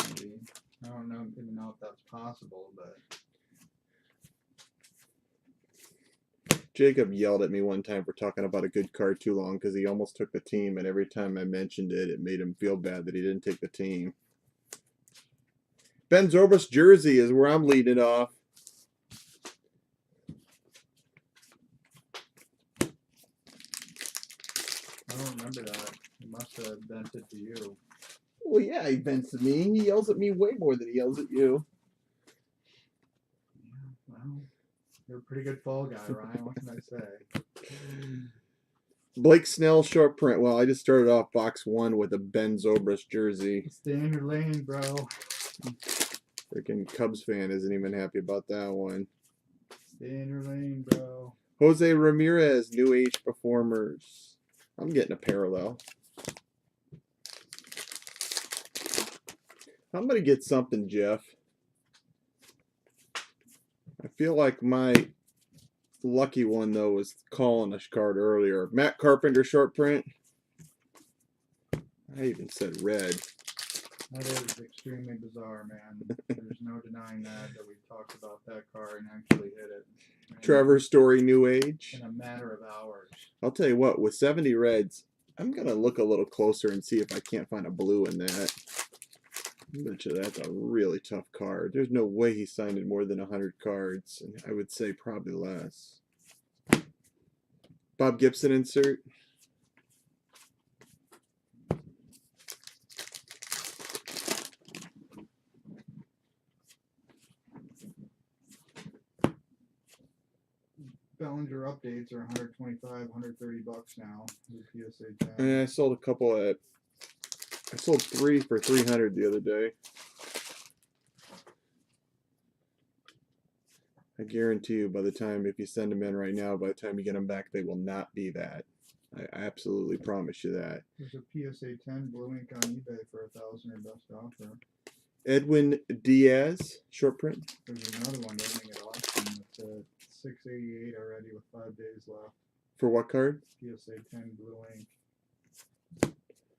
Maybe. I don't know, even know if that's possible, but Jacob yelled at me one time for talking about a good card too long because he almost took the team, and every time I mentioned it, it made him feel bad that he didn't take the team. Ben Zobrist jersey is where I'm leading off. I don't remember that. He must have bent it to you. Well, yeah, he vents at me. He yells at me way more than he yells at you. Yeah, well, you're a pretty good fall guy, Ryan. What can I say? Blake Snell short print. Well, I just started off box 1 with a Ben Zobrist jersey. Stay in your lane, bro. Freaking Cubs fan isn't even happy about that one. Stay in your lane, bro. Jose Ramirez, New Age Performers. I'm getting a parallel. I'm going to get something, Jeff. I feel like my lucky one, though, was calling a card earlier. Matt Carpenter short print. I even said red. That is extremely bizarre, man. There's no denying that we talked about that card and actually hit it. Trevor Story, New Age. In a matter of hours. I'll tell you what, with 70 reds, I'm going to look a little closer and see if I can't find a blue in that. I bet you that's a really tough card. There's no way he signed in more than 100 cards, and I would say probably less. Bob Gibson insert. Bellinger updates are 125, 130 bucks now with PSA 10. And I sold a couple at. I sold 3 for 300 the other day. I guarantee you, by the time, if you send them in right now, by the time you get them back, they will not be that. I absolutely promise you that. There's a PSA 10 blue ink on eBay for $1,000 or best offer. Edwin Diaz, short print. There's another one running at auction. It's a 688 already with 5 days left. For what card? PSA 10 blue ink.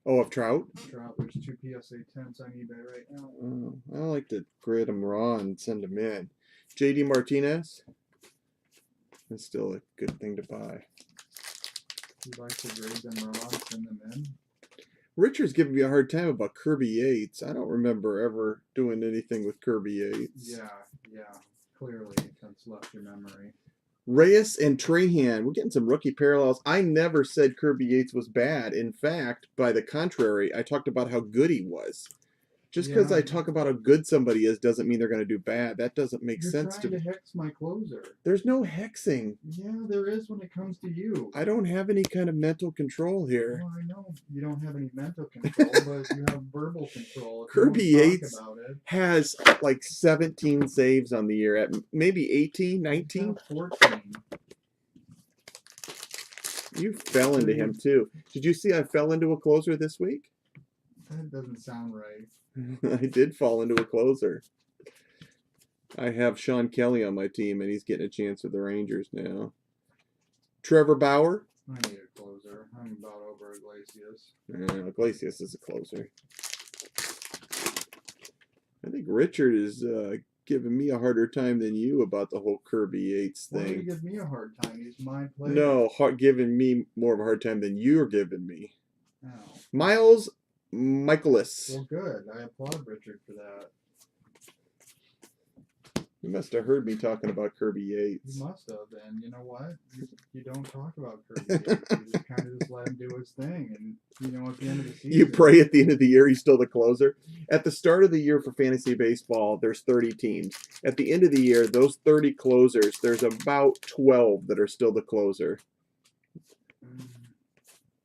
Oh, of Trout? Trout, there's 2 PSA 10s on eBay right now. Oh, I like to grid them raw and send them in. JD Martinez. That's still a good thing to buy. You'd like to grade them raw and send them in? Richard's giving me a hard time about Kirby Yates. I don't remember ever doing anything with Kirby Yates. Yeah. Clearly, that's left your memory. Reyes and Trahan. We're getting some rookie parallels. I never said Kirby Yates was bad. In fact, by the contrary, I talked about how good he was. Just because I talk about how good somebody is doesn't mean they're going to do bad. That doesn't make sense to me. You're trying to hex my closer. There's no hexing. Yeah, there is when it comes to you. I don't have any kind of mental control here. Well, I know you don't have any mental control, but you have verbal control. Kirby Yates has like 17 saves on the year at maybe 18, 19? 14. You fell into him too. Did you see I fell into a closer this week? That doesn't sound right. I did fall into a closer. I have Sean Kelly on my team, and he's getting a chance with the Rangers now. Trevor Bauer. I need a closer. I'm about over Iglesias. Iglesias is a closer. I think Richard is giving me a harder time than you about the whole Kirby Yates thing. Why do you give me a hard time? He's my player. No, giving me more of a hard time than you're giving me. Oh. Miles Michaelis. Well, good. I applaud Richard for that. You must have heard me talking about Kirby Yates. You must have, and you know what? You don't talk about Kirby Yates. You just kind of just let him do his thing, and you know at the end of the season. You pray at the end of the year he's still the closer. At the start of the year for fantasy baseball, there's 30 teams. At the end of the year, those 30 closers, there's about 12 that are still the closer.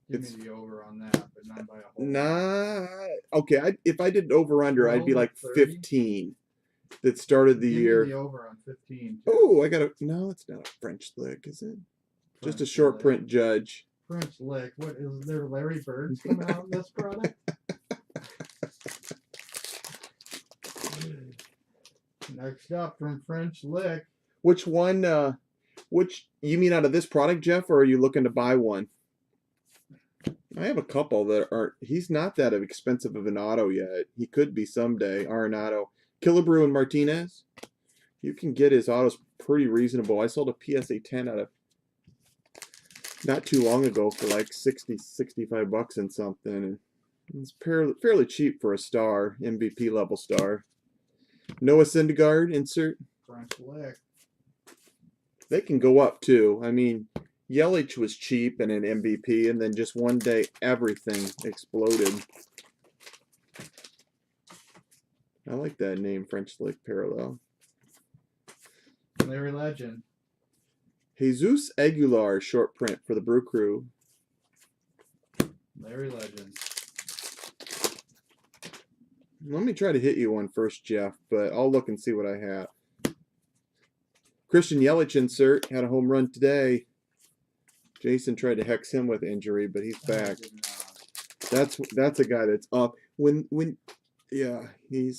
Give me the over on that, but not by a whole. Nah. Okay, if I did over-under, I'd be like 15 that started the year. Give me the over on 15. Oh, I got a... No, it's not a French lick, is it? Just a short print Judge. French lick. What, is there Larry Birds coming out in this product? Next up from French Lick. Which one, you mean out of this product, Jeff, or are you looking to buy one? I have a couple that aren't, he's not that expensive of an auto yet. He could be someday, Arenado. Killebrew and Martinez. You can get his autos pretty reasonable. I sold a PSA 10 out of not too long ago for like 60, 65 bucks and something. It's fairly cheap for a star, MVP level star. Noah Syndergaard insert. French Lick. They can go up too. I mean, Yelich was cheap and an MVP, and then just one day everything exploded. I like that name, French Lick Parallel. Larry Legend. Jesus Aguilar short print for the Brew Crew. Larry Legend. Let me try to hit you one first, Jeff, but I'll look and see what I have. Christian Yelich insert had a home run today. Jason tried to hex him with injury, but he's back. That's a guy that's up. Yeah,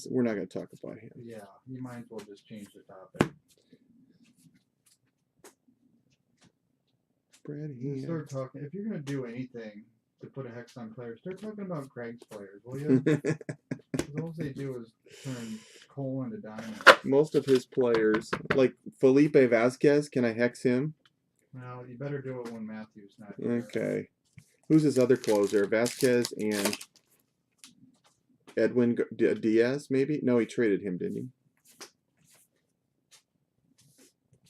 we're not going to talk about him. Yeah, you might as well just change the topic. Brad Start talking. If you're going to do anything to put a hex on players, start talking about Craig's players, will you? All they do is turn coal into diamond. Most of his players, like Felipe Vasquez, can I hex him? Well, you better do it when Matthew's not here. Okay. Who's his other closer? Vasquez and Edwin Diaz, maybe? No, he traded him, didn't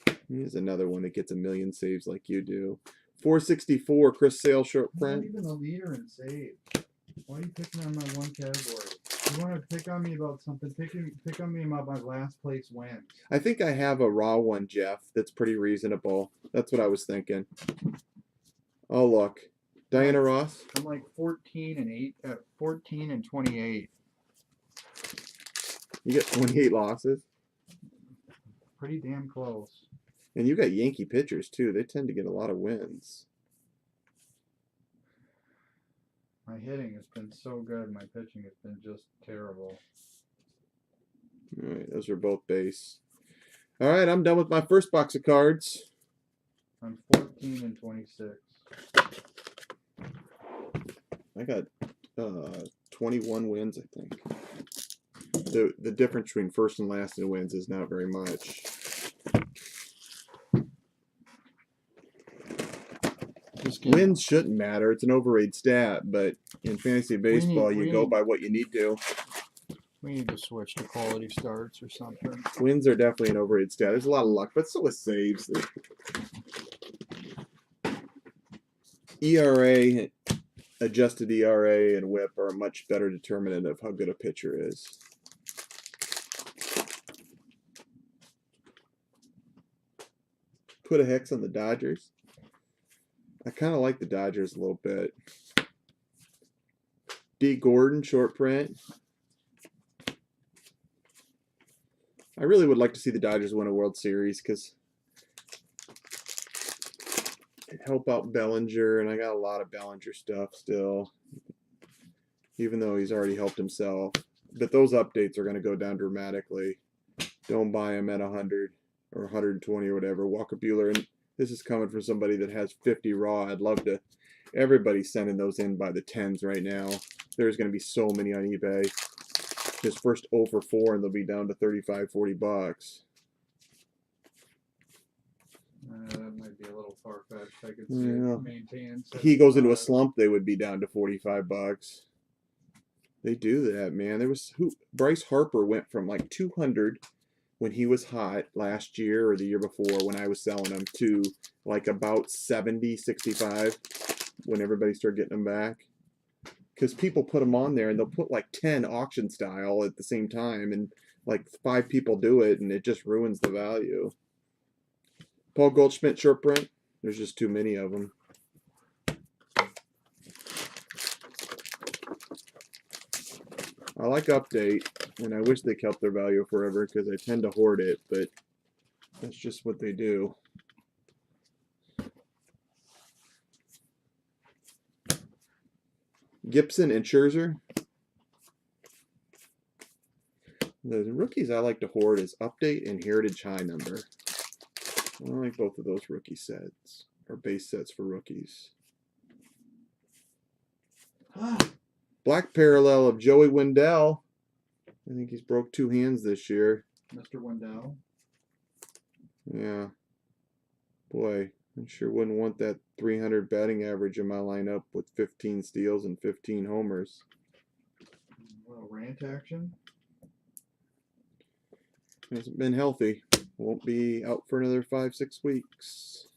he? Here's another one that gets a million saves like you do. 464, Chris Sale, short print. I'm not even a leader in saves. Why are you picking on my one category? You want to pick on me about something? Pick on me about my last place wins. I think I have a raw one, Jeff, that's pretty reasonable. That's what I was thinking. Oh, look. Diana Ross? I'm like 14 and 28. You get 28 losses? Pretty damn close. And you got Yankee pitchers, too. They tend to get a lot of wins. My hitting has been so good. My pitching has been just terrible. All right, those are both base. All right, I'm done with my first box of cards. I'm 14 and 26. I got 21 wins, I think. The difference between first and last in wins is not very much. Wins shouldn't matter. It's an overrated stat, but in fantasy baseball, you go by what you need to. We need to switch to quality starts or something. Wins are definitely an overrated stat. There's a lot of luck, but so is saves. ERA, adjusted ERA, and WHIP are a much better determinant of how good a pitcher is. Put a hex on the Dodgers. I kind of like the Dodgers a little bit. D. Gordon, short print. I really would like to see the Dodgers win a World Series because it'd help out Bellinger, and I got a lot of Bellinger stuff still, even though he's already helped himself. But those updates are going to go down dramatically. Don't buy him at 100 or 120 or whatever. Walker Buehler, and this is coming from somebody that has 50 raw. I'd love to. Everybody's sending those in by the 10s right now. There's going to be so many on eBay. His first 0 for 4, and they'll be down to 35, 40 bucks. That might be a little far-fetched. I could see it maintain. He goes into a slump, they would be down to 45 bucks. They do that, man. There was Bryce Harper went from like 200 when he was hot last year or the year before when I was selling him to like about 70, 65 when everybody started getting them back. Because people put them on there and they'll put like 10 auction style at the same time, and like 5 people do it, and it just ruins the value. Paul Goldschmidt short print. There's just too many of them. I like update, and I wish they kept their value forever because I tend to hoard it, but that's just what they do. Gibson and Scherzer. The rookies I like to hoard is update and heritage high number. I like both of those rookie sets, or base sets for rookies. Black parallel of Joey Wendell. I think he's broke 2 hands this year. Mr. Wendell. Yeah. Boy, I sure wouldn't want that 300 batting average in my lineup with 15 steals and 15 homers. A little rant action. Hasn't been healthy. Won't be out for another 5-6 weeks.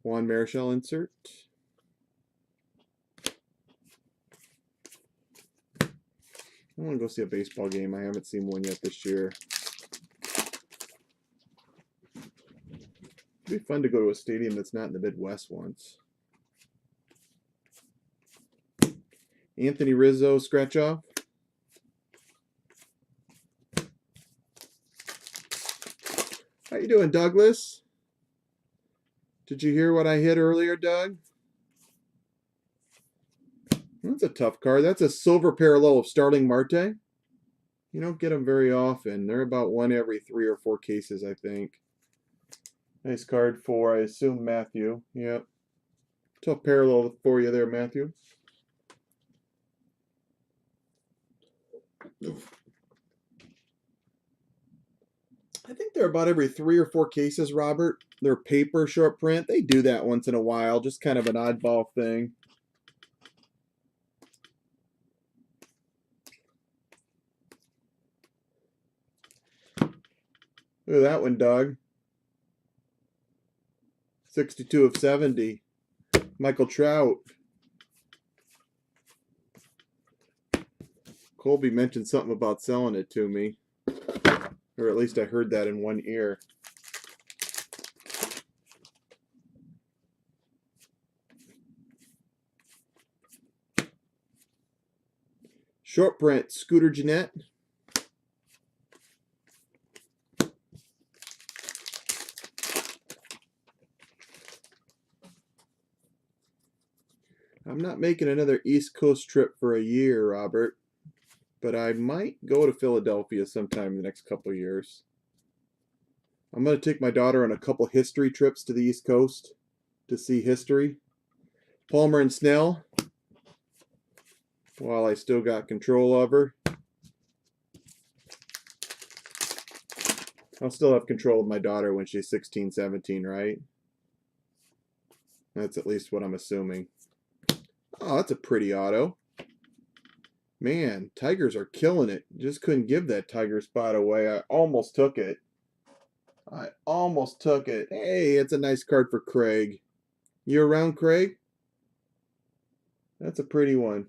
Juan Marichal insert. I want to go see a baseball game. I haven't seen one yet this year. It'd be fun to go to a stadium that's not in the Midwest once. Anthony Rizzo scratch off. How you doing, Douglas? Did you hear what I hit earlier, Doug? That's a tough card. That's a silver parallel of Starling Marte. You don't get them very often. They're about one every 3 or 4 cases, I think. Nice card for, I assume, Matthew. Yep. Tough parallel for you there, Matthew. I think they're about every 3 or 4 cases, Robert. They're paper short print. They do that once in a while. Just kind of an oddball thing. Look at that one, Doug. 62 of 70. Michael Trout. Colby mentioned something about selling it to me. Or at least I heard that in one ear. Short print, Scooter Gennett. I'm not making another East Coast trip for a year, Robert. But I might go to Philadelphia sometime in the next couple of years. I'm going to take my daughter on a couple history trips to the East Coast to see history. Palmer and Snell, while I still got control of her. I'll still have control of my daughter when she's 16, 17, right? That's at least what I'm assuming. Oh, that's a pretty auto. Man, Tigers are killing it. Just couldn't give that Tiger spot away. I almost took it. I almost took it. Hey, it's a nice card for Craig. You around, Craig? That's a pretty one.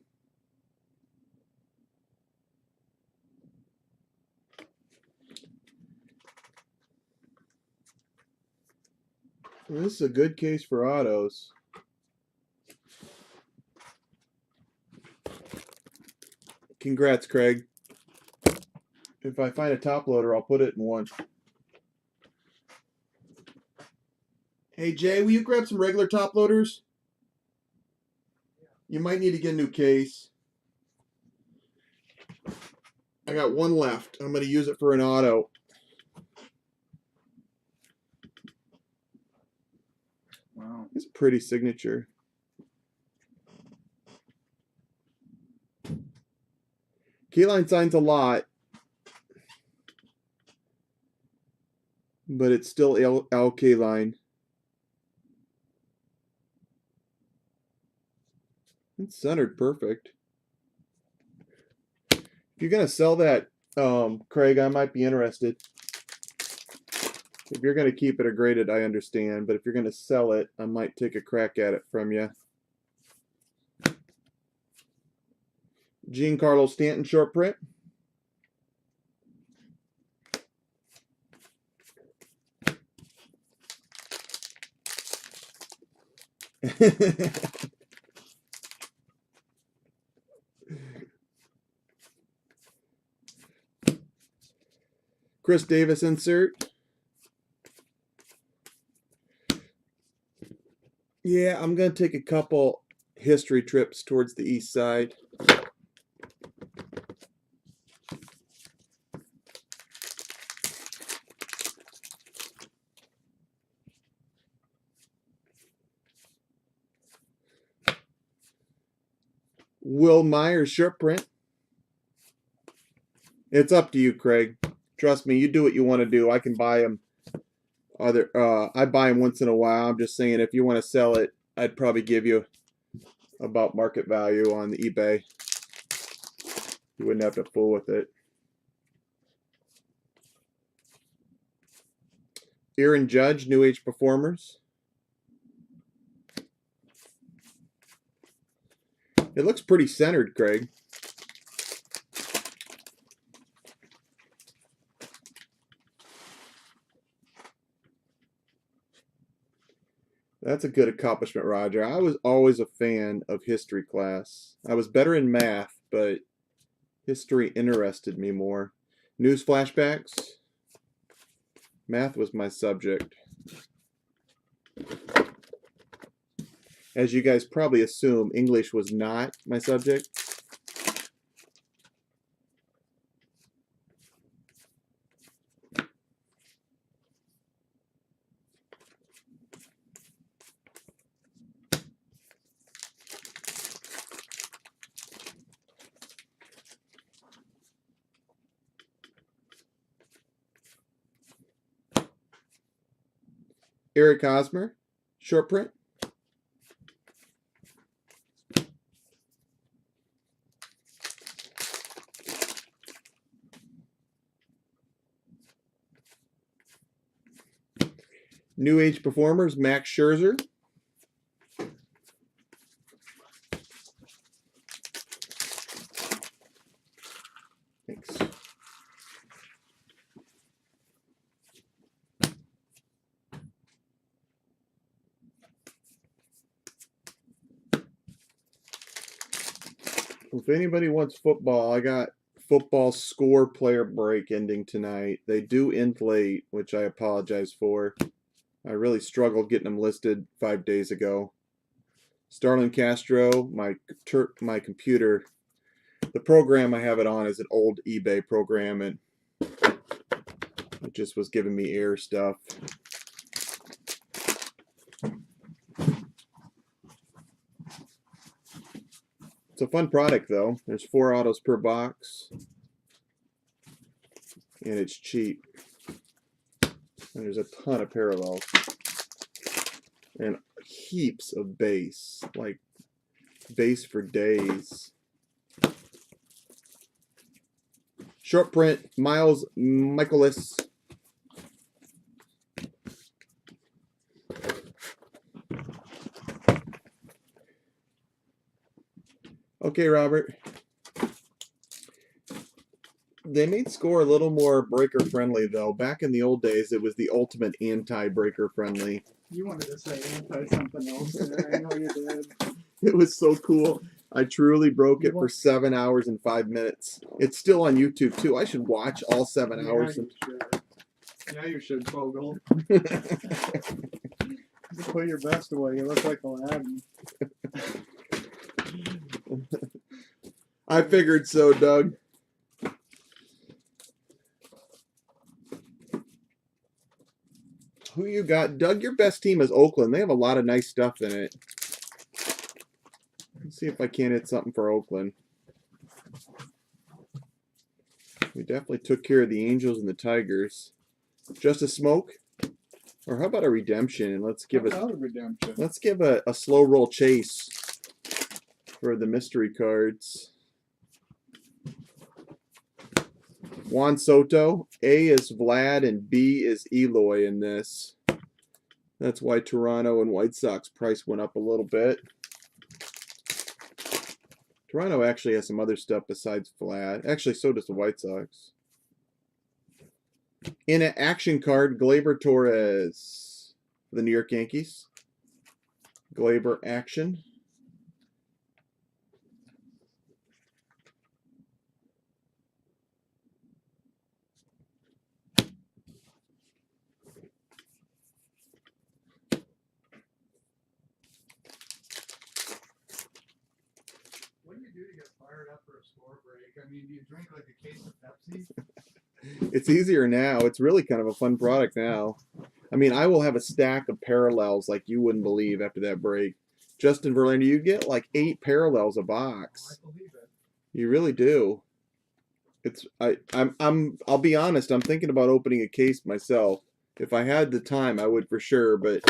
Well, this is a good case for autos. Congrats, Craig. If I find a top loader, I'll put it in one. Hey, Jay, will you grab some regular top loaders? You might need to get a new case. I got one left. I'm going to use it for an auto. Wow. It's a pretty signature. Keyline signs a lot, but it's still Al Keyline. It's centered perfect. If you're going to sell that, Craig, I might be interested. If you're going to keep it or grade it, I understand. But if you're going to sell it, I might take a crack at it from you. Giancarlo Stanton short print. Chris Davis insert. Yeah, I'm going to take a couple history trips towards the east side. Will Myers short print. It's up to you, Craig. Trust me, you do what you want to do. I can buy them. I buy them once in a while. I'm just saying, if you want to sell it, I'd probably give you about market value on the eBay. You wouldn't have to fool with it. Aaron Judge, New Age Performers. It looks pretty centered, Craig. That's a good accomplishment, Roger. I was always a fan of history class. I was better in math, but history interested me more. News flashbacks. Math was my subject. As you guys probably assume, English was not my subject. Eric Hosmer, short print. New Age Performers, Max Scherzer. Thanks. If anybody wants football, I got football score player break ending tonight. They do end late, which I apologize for. I really struggled getting them listed 5 days ago. Starlin Castro, my computer, the program I have it on is an old eBay program, and it just was giving me error stuff. It's a fun product, though. There's 4 autos per box, and it's cheap. And there's a ton of parallels, and heaps of base, like base for days. Short print, Miles Michaelis. Okay, Robert. They made score a little more breaker friendly, though. Back in the old days, it was the ultimate anti-breaker friendly. You wanted to say anti something else there. I know you did. It was so cool. I truly broke it for 7 hours and 5 minutes. It's still on YouTube, too. I should watch all 7 hours. You should. Yeah, you should, Fogel. Put your vest away. You look like Aladdin. I figured so, Doug. Who you got? Doug, your best team is Oakland. They have a lot of nice stuff in it. Let's see if I can't hit something for Oakland. We definitely took care of the Angels and the Tigers. Just a smoke? Or how about a redemption? And let's give a slow roll chase for the mystery cards. Juan Soto. A is Vlad and B is Eloy in this. That's why Toronto and White Sox price went up a little bit. Toronto actually has some other stuff besides Vlad. Actually, so does the White Sox. In an action card, Gleyber Torres for the New York Yankees. Gleyber action. What do you do to get fired up for a score break? I mean, do you drink like a case of Pepsi? It's easier now. It's really kind of a fun product now. I mean, I will have a stack of parallels like you wouldn't believe after that break. Justin Verlander, you get like 8 parallels a box. I believe it. You really do. I'll be honest, I'm thinking about opening a case myself. If I had the time, I would for sure, but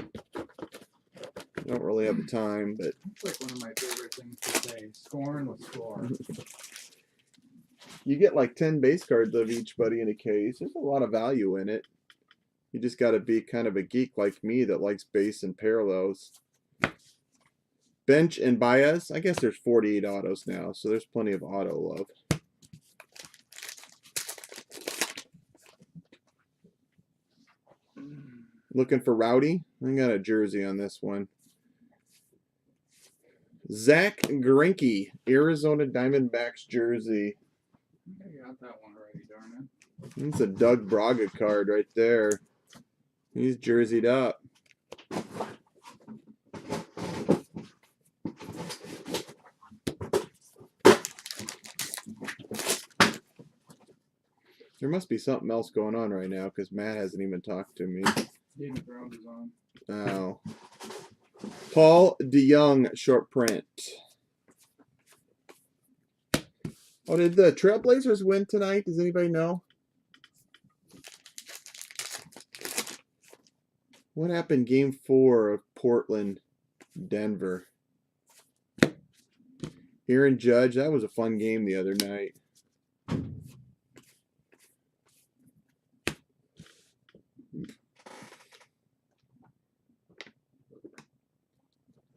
I don't really have the time. But it's like one of my favorite things to say. Scoring with score. You get like 10 base cards of each buddy in a case. There's a lot of value in it. You just got to be kind of a geek like me that likes base and parallels. Bench and Baez. I guess there's 48 autos now, so there's plenty of auto love. Looking for Rowdy. I got a jersey on this one. Zach Greinke, Arizona Diamondbacks jersey. I got that one already, darn it. It's a Doug Braga card right there. He's jerseyed up. There must be something else going on right now because Matt hasn't even talked to me. David Brown is on. Oh. Paul DeYoung short print. Oh, did the Trailblazers win tonight? Does anybody know? What happened game 4 of Portland, Denver? Aaron Judge, that was a fun game the other night.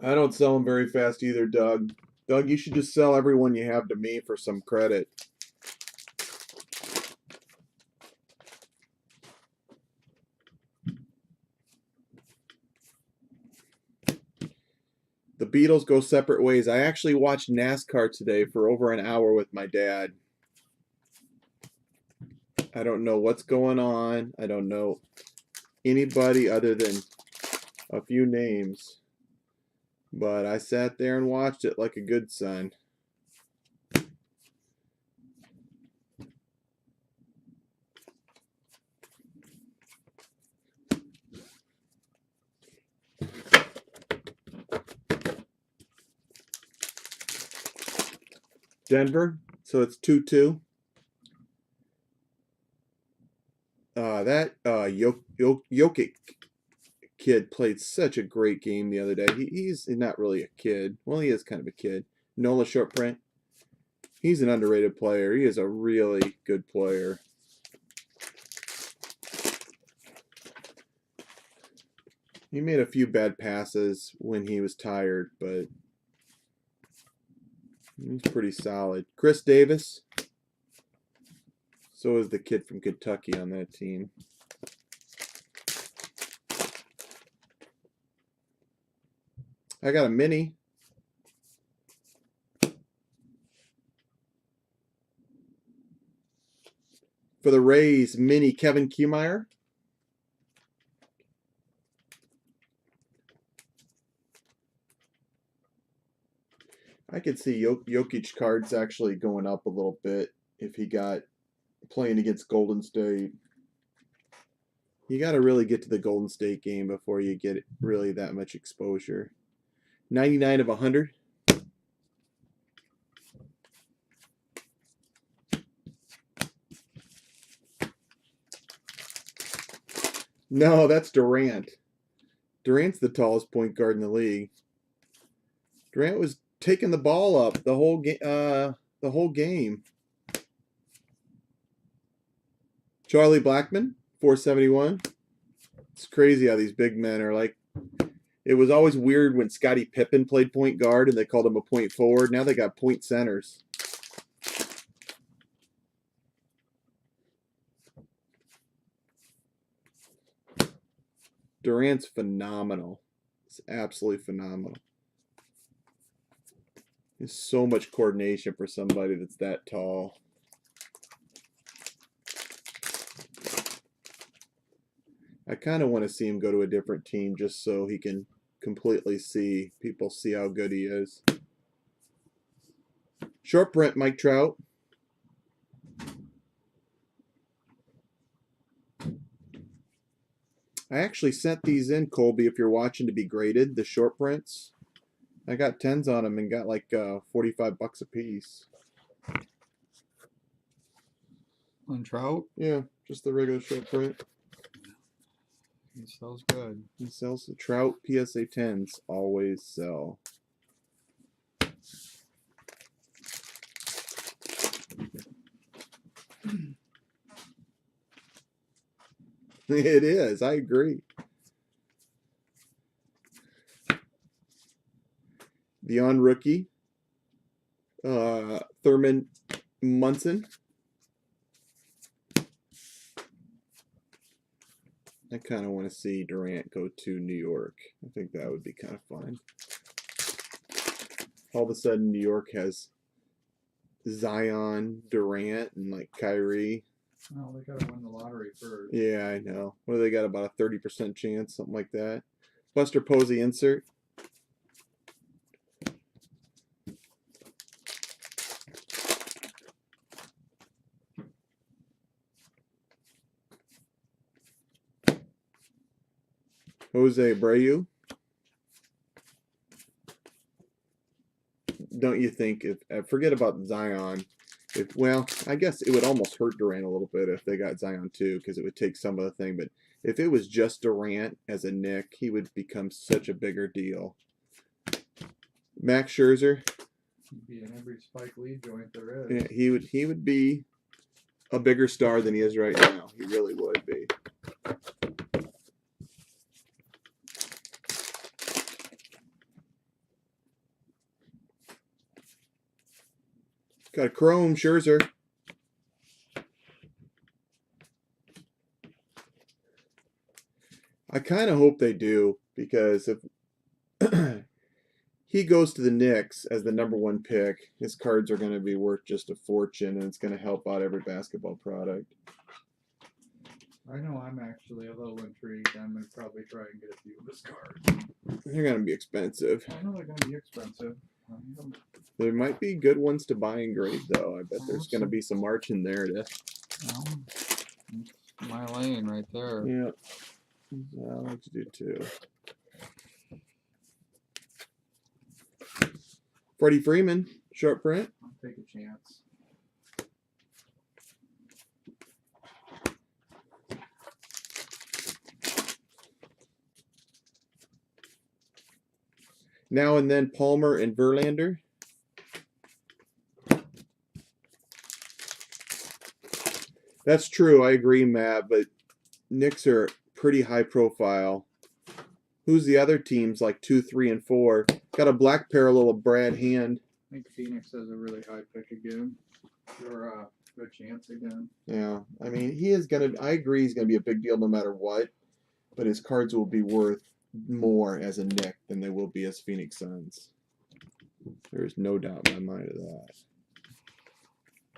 I don't sell them very fast either, Doug. Doug, you should just sell everyone you have to me for some credit. The Beatles go separate ways. I actually watched NASCAR today for over an hour with my dad. I don't know what's going on. I don't know anybody other than a few names. But I sat there and watched it like a good son. Denver, so it's 2-2. That Jokic kid played such a great game the other day. He's not really a kid. Well, he is kind of a kid. Nola short print. He's an underrated player. He is a really good player. He made a few bad passes when he was tired, but he's pretty solid. Chris Davis. So is the kid from Kentucky on that team. I got a mini. For the Rays, mini Kevin Kiermaier. I could see Jokic cards actually going up a little bit if he got playing against Golden State. You got to really get to the Golden State game before you get really that much exposure. 99 of 100. No, that's Durant. Durant's the tallest point guard in the league. Durant was taking the ball up the whole game. Charlie Blackmon, 471. It's crazy how these big men are like. It was always weird when Scottie Pippen played point guard and they called him a point forward. Now they got point centers. Durant's phenomenal. It's absolutely phenomenal. There's so much coordination for somebody that's that tall. I kind of want to see him go to a different team just so he can completely see how good he is. Short print, Mike Trout. I actually sent these in, Colby, if you're watching, to be graded, the short prints. I got 10s on them and got like $45 a piece. On Trout? Yeah, just the regular short print. He sells good. He sells the Trout PSA 10s. Always sell. It is. I agree. The on rookie, Thurman Munson. I kind of want to see Durant go to New York. I think that would be kind of fun. All of a sudden, New York has Zion, Durant, and like Kyrie. Well, they gotta win the lottery first. Yeah, I know. What do they got? About a 30% chance, something like that. Buster Posey insert. Jose Abreu. Don't you think if forget about Zion? Well, I guess it would almost hurt Durant a little bit if they got Zion too, because it would take some of the thing. But if it was just Durant as a Knick, he would become such a bigger deal. Max Scherzer. He'd be in every Spike Lee joint there is. Yeah, he would be a bigger star than he is right now. He really would be. Got a chrome Scherzer. I kind of hope they do, because if he goes to the Knicks as the #1 pick, his cards are going to be worth just a fortune, and it's going to help out every basketball product. I know I'm actually a little intrigued. I'm going to probably try and get a few of his cards. They're going to be expensive. I know they're going to be expensive. There might be good ones to buy and grade, though. I bet there's going to be some margin there to. Well, my lane right there. Yeah, I like to do too. Freddie Freeman, short print. I'll take a chance. Now and then Palmer and Verlander. That's true. I agree, Matt. But Knicks are pretty high profile. Who's the other teams like 2, 3, and 4? Got a black parallel of Brad Hand. I think Phoenix has a really high pick again. Or a good chance again. Yeah, I mean, he is going to, I agree he's going to be a big deal no matter what, but his cards will be worth more as a Knick than they will be as Phoenix Suns. There's no doubt in my mind of that.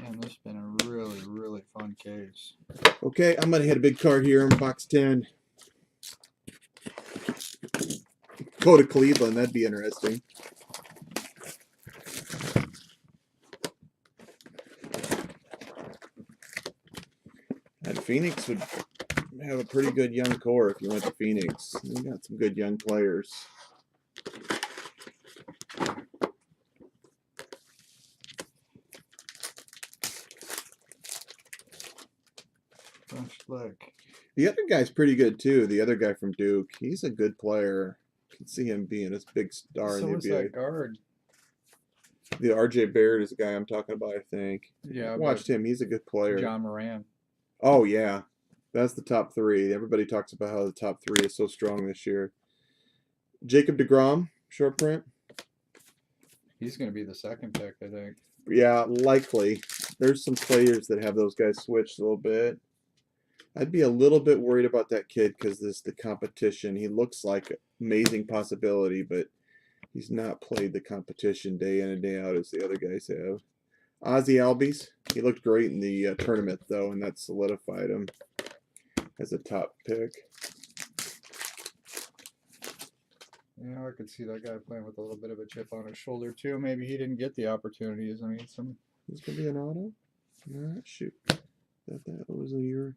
Man, this has been a really, really fun case. Okay, I'm going to hit a big card here in box 10. Go to Cleveland, that'd be interesting. And Phoenix would have a pretty good young core if you went to Phoenix. They got some good young players. Slick. The other guy's pretty good too. The other guy from Duke, he's a good player. I can see him being a big star in the is NBA. that guard. The RJ Barrett is the guy I'm talking about, I think. Yeah, I watched him. He's a good player. John Moran. Oh, yeah. That's the top 3. Everybody talks about how the top 3 is so strong this year. Jacob deGrom, short print. He's going to be the second pick, I think. Yeah, likely. There's some players that have those guys switched a little bit. I'd be a little bit worried about that kid because the competition. He looks like an amazing possibility, but he's not played the competition day in and day out as the other guys have. Ozzy Albies, he looked great in the tournament, though, and that solidified him as a top pick. Yeah, I could see that guy playing with a little bit of a chip on his shoulder, too. Maybe he didn't get the opportunities. I mean, some... This going to be an auto? No, shoot. That was a year.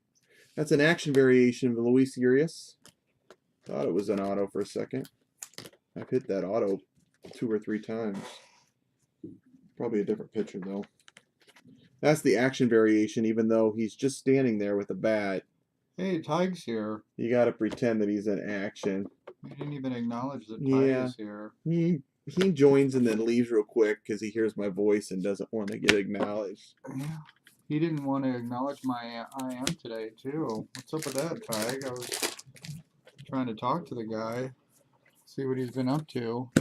That's an action variation of Luis Urias. Thought it was an auto for a second. I've hit that auto 2 or 3 times. Probably a different pitcher, though. That's the action variation, even though he's just standing there with a bat. Hey, Tig's here. You got to pretend that he's in action. He didn't even acknowledge that Tig Yeah. is here. He joins and then leaves real quick because he hears my voice and doesn't want to get acknowledged. Yeah. He didn't want to acknowledge my I am today, too. What's up with that, Tig? I was trying to talk to the guy, see what he's been up to.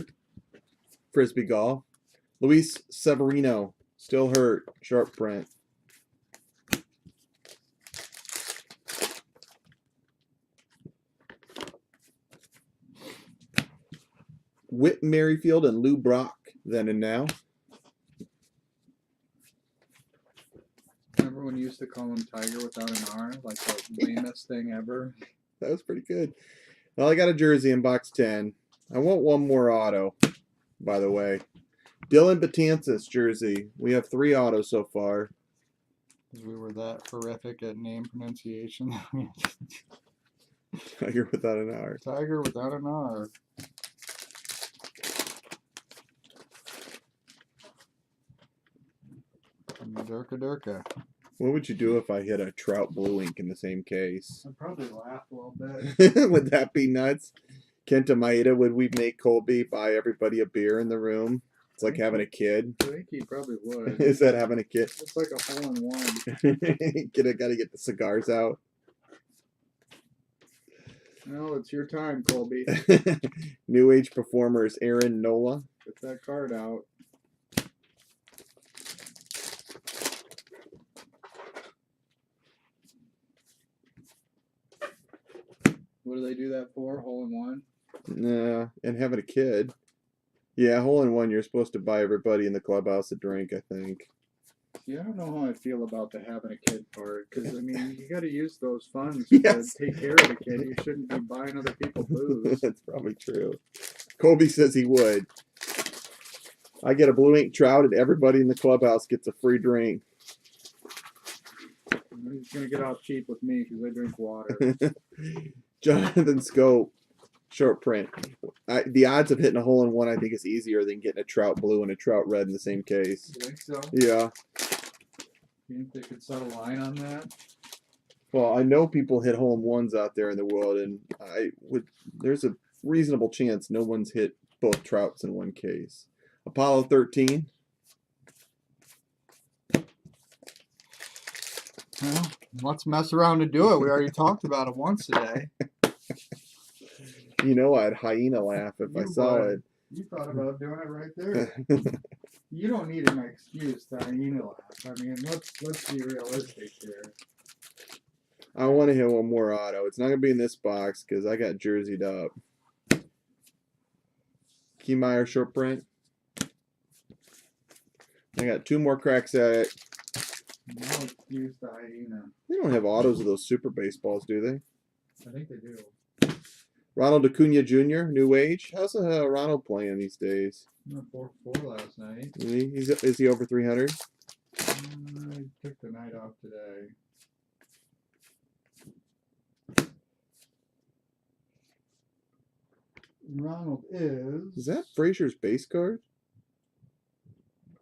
Frisbee golf. Luis Severino, still hurt. Sharp print. Whit Merrifield and Lou Brock, then and now. Remember when you used to call him Tiger without an R? Like the lamest thing ever. That was pretty good. Well, I got a jersey in box 10. I want one more auto, by the way. Dylan Betances jersey. We have 3 autos so far. Because we were that horrific at name pronunciation. Tiger without an R. Tiger without an R. Durka Durka. What would you do if I hit a Trout Blue Ink in the same case? I'd probably laugh a little bit. Would that be nuts? Kenta Maeda, would we make Colby buy everybody a beer in the room? It's like having a kid. I think he probably would. Is that having a kid? It's like a hole-in-one. Gotta get the cigars out. No, it's your time, Colby. New Age performers Aaron Nola. Get that card out. What do they do that for? Hole-in-one? Nah, and having a kid. Yeah, hole-in-one, you're supposed to buy everybody in the clubhouse a drink, I think. Yeah, I don't know how I feel about the having a kid part. Because, I mean, you got to use those funds Yes. to take care of the kid. You shouldn't be buying other people booze. That's probably true. Colby says he would. I get a Blue Ink Trout and everybody in the clubhouse gets a free drink. He's going to get off cheap with me because I drink water. Jonathan Scope, short print. The odds of hitting a hole-in-one, I think, is easier than getting a Trout Blue and a Trout Red in the same case. You think so? Yeah. You think they could set a line on that? Well, I know people hit hole-in-ones out there in the world, and there's a reasonable chance no one's hit both Trouts in one case. Apollo 13. Well, let's mess around and do it. We already talked about it once today. You know I'd hyena laugh if I You saw would. it. You thought about doing it right there. You don't need an excuse to hyena laugh. I mean, let's be realistic here. I want to hit one more auto. It's not going to be in this box because I got jerseyed up. Keymeyer short print. I got 2 more cracks at it. No excuse to hyena. They don't have autos of those super baseballs, do they? I think they do. Ronald Acuna Jr., New Age. How's Ronald playing these days? He went 4-4 last night. Is he over 300? I took the night off today. Ronald is. Is that Frazier's base card?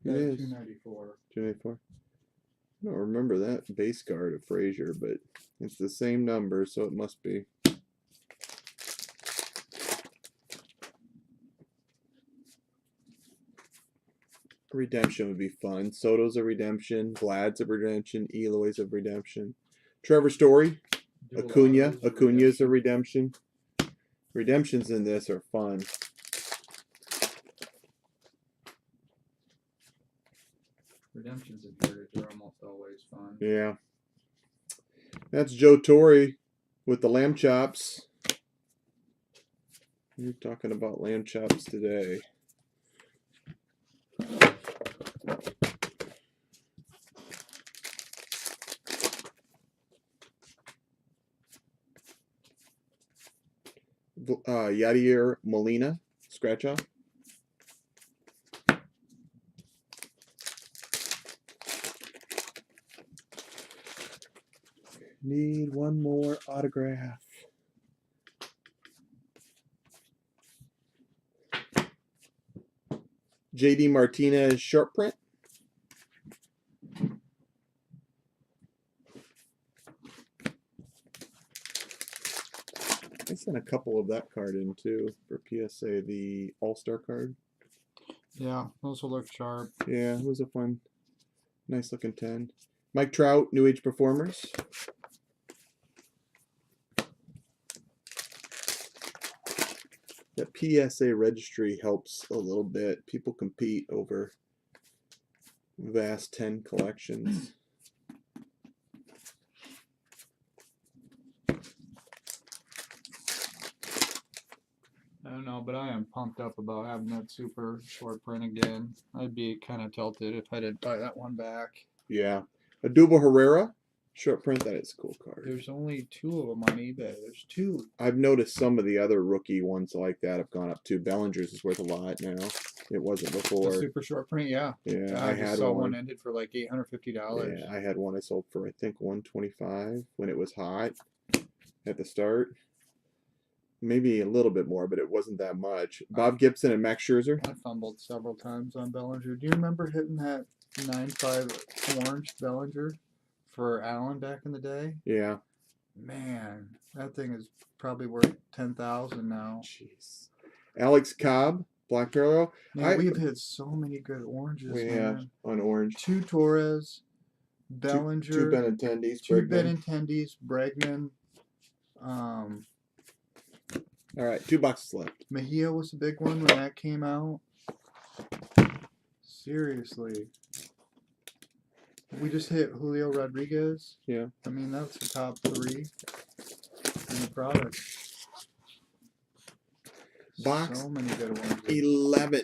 It Yeah, is. 294. 284. I don't remember that base card of Frazier, but it's the same number, so it must be. Redemption would be fun. Soto's a redemption. Vlad's a redemption. Eloy's a redemption. Trevor Story. Acuna. Acuna's a redemption. Redemptions in this are fun. Redemptions and heritage are almost always fun. Yeah. That's Joe Torre with the lamb chops. We're talking about lamb chops today. Yadier Molina, scratch off. Need one more autograph. JD Martinez short print. I sent a couple of that card in too for PSA, the All-Star card. Yeah, those will look sharp. Yeah, it was a fun, nice looking 10. Mike Trout, New Age Performers. That PSA registry helps a little bit. People compete over vast 10 collections. I don't don't know, but I am pumped up about having that super short print again. I'd be kind of tilted if I didn't buy that one back. Yeah. Adubo Herrera, short print. That is a cool card. There's only 2 of them on eBay. There's 2. I've noticed some of the other rookie ones like that have gone up too. Bellinger's is worth a lot now. It wasn't The before. super short print, yeah. Yeah, I I just had saw one. one ended for like $850. Yeah, I had one I sold for I think 125 when it was hot at the start. Maybe a little bit more, but it wasn't that much. Bob Gibson and Max Scherzer. I fumbled several times on Bellinger. Do you remember hitting that 9.5 orange Bellinger for Allen back in the day? Yeah. Man, that thing is probably worth 10,000 now. Jeez. Alex Cobb, Black Parallel. Man, we've hit so many good oranges, We man. have on orange. 2 Torres, Bellinger, Two Benintendi's, 2 Bregman. Benintendi's, Bregman. All right, 2 boxes left. Mejia was a big one when that came out. Seriously. We just hit Julio Rodriguez. Yeah. I mean, that's the top 3 in the product. Box So many good ones. 11.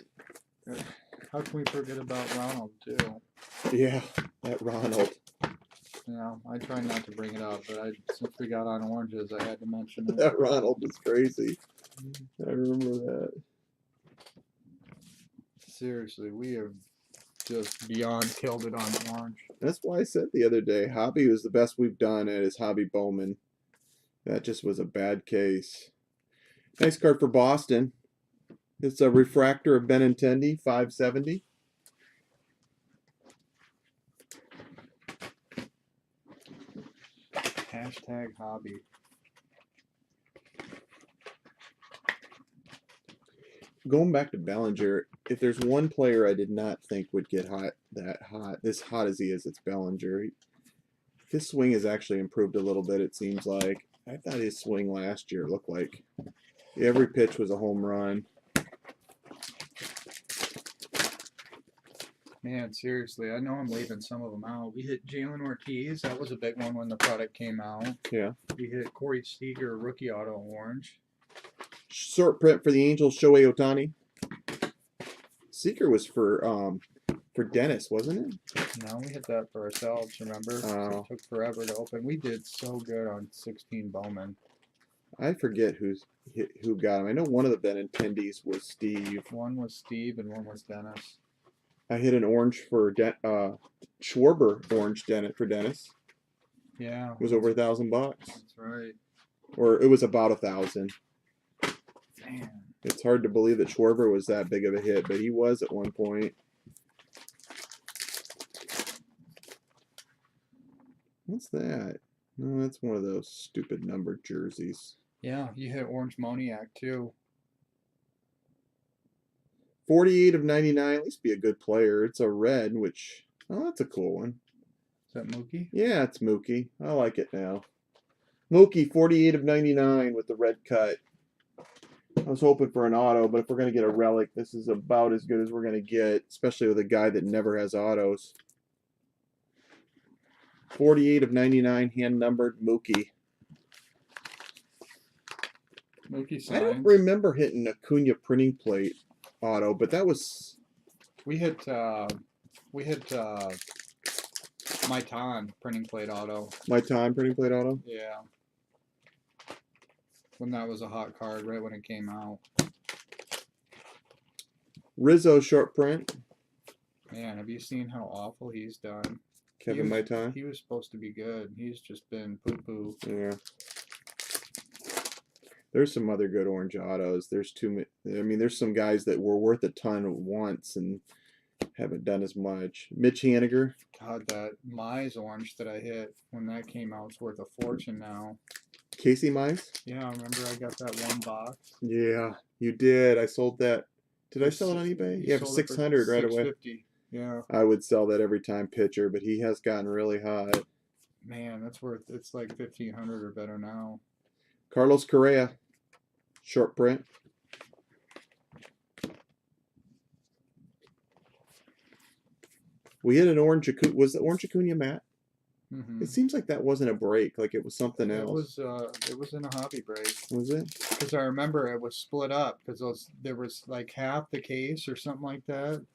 How can we forget about Ronald, too? Yeah, that Ronald. You know, I try not to bring it up, but since we got on oranges, I had to mention it. That Ronald was crazy. I remember that. Seriously, we have just beyond killed it on orange. That's why I said the other day, Hobby was the best we've done at his Hobby Bowman. That just was a bad case. Nice card for Boston. It's a refractor of Benintendi, 570. Hashtag hobby. Going back to Bellinger, if there's one player I did not think would get this hot as he is, it's Bellinger. His swing has actually improved a little bit, it seems like. I thought his swing last year looked like every pitch was a home run. Man, seriously, I know I'm leaving some of them out. We hit Jalen Ortiz. That was a big one when the product came out. Yeah. We hit Corey Seager, rookie auto orange. Short print for the Angels, Shohei Ohtani. Seeker was for Dennis, wasn't it? No, we hit that for ourselves, remember? Oh. It took forever to open. We did so good on 16 Bowman. I forget who got him. I know one of the Benintendis was Steve. One was Steve and one was Dennis. I hit an orange for Schwarber orange for Dennis. Yeah. It was over $1,000. That's right. Or it was about 1,000. Man. It's hard to believe that Schwarber was that big of a hit, but he was at one point. What's that? No, that's one of those stupid numbered jerseys. Yeah, you hit Orange Moniak too. 48 of 99. At least be a good player. It's a red, which, oh, that's a cool one. Is that Mookie? Yeah, it's Mookie. I like it now. Mookie, 48 of 99 with the red cut. I was hoping for an auto, but if we're going to get a relic, this is about as good as we're going to get, especially with a guy that never has autos. 48 of 99, hand-numbered Mookie. Mookie signs. I don't remember hitting a Cunha printing plate auto, but that was... We hit Maitan printing plate auto. Maitan printing plate auto? Yeah. When that was a hot card, right when it came out. Rizzo short print. Man, have you seen how awful he's done? Kevin Maitan. He was supposed to be good. He's just been poo-poo. Yeah. There's some other good orange autos. There's there's some guys that were worth a ton once and haven't done as much. Mitch Haniger. God, that Mize orange that I hit when that came out is worth a fortune now. Casey Mize. Yeah, I remember I got that one box. Yeah, you did. I sold that. Did I sell it on eBay? Yeah, for 600 right away. Yeah. I would sell that every time pitcher, but he has gotten really hot. Man, that's worth, it's like 1,500 or better now. Carlos Correa, short print. We hit an orange. Was the orange Acuna matte? Hmm. It seems like that wasn't a break, like it was something else. It was in a hobby break. Was it? Because I remember it was split up because there was like half the case or something like that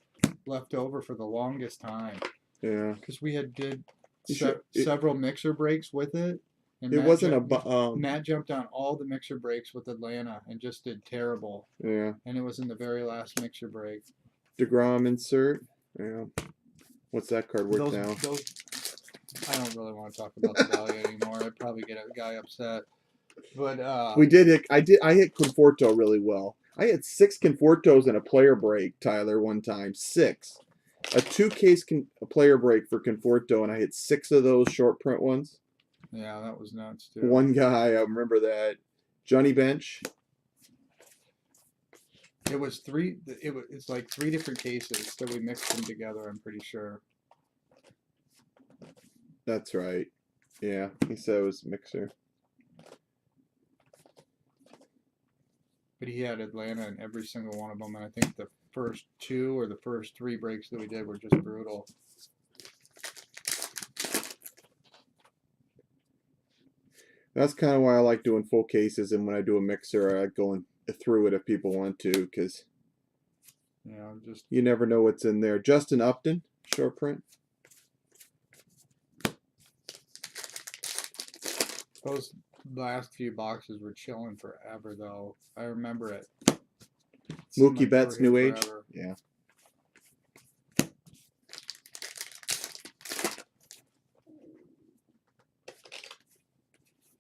left over for the longest time. Yeah. Because we had did It, several mixer breaks with it, and it wasn't a Matt jumped on all the mixer breaks with Atlanta and just did terrible. yeah. And it was in the very last mixer break. DeGrom insert. Yeah. What's that card worth now? I don't really want to talk about the value anymore. I'd probably get a guy upset. But We did hit. I hit Conforto really well. I had 6 Confortos in a player break, Tyler, one time. 6. A 2-case player break for Conforto, and I hit 6 of those short print ones. Yeah, that was nuts too. One guy, I remember that. Johnny Bench. It was 3. It's like 3 different cases that we mixed them together. I'm pretty sure. That's right. Yeah, he said it was mixer. But he had Atlanta in every single one of them, and I think the first 2 or the first 3 breaks that we did were just brutal. That's kind of why I like doing full cases, and when I do a mixer, I go through it if people want to, because you never know what's in there. Justin Upton, short print. Those last few boxes were chilling forever, though. I remember it. Mookie Betts, New Age. Yeah.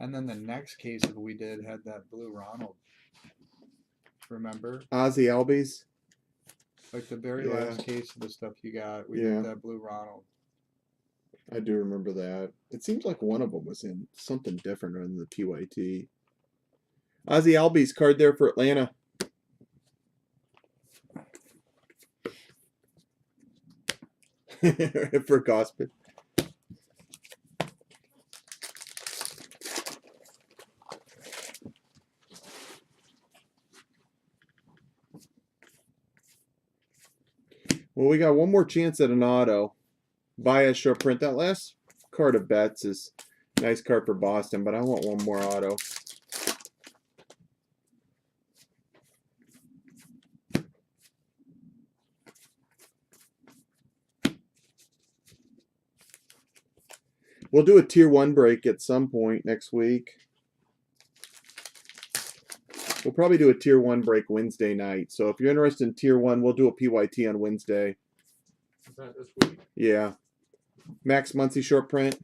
And then the next case that we did had that blue Ronald. Remember? Ozzie Albies. Like the very last case of the stuff you got, we did that blue Ronald. I do remember that. It seems like one of them was in something different than the PYT. Ozzie Albies card there for Atlanta. For Gospel. Well, we got one more chance at an auto. Baez short print. That last card of Betts is a nice card for Boston, but I want one more auto. We'll do a tier 1 break at some point next week. We'll probably do a tier 1 break Wednesday night. So if you're interested in tier 1, we'll do a PYT on Wednesday. Is that this week? Yeah. Max Muncy short print.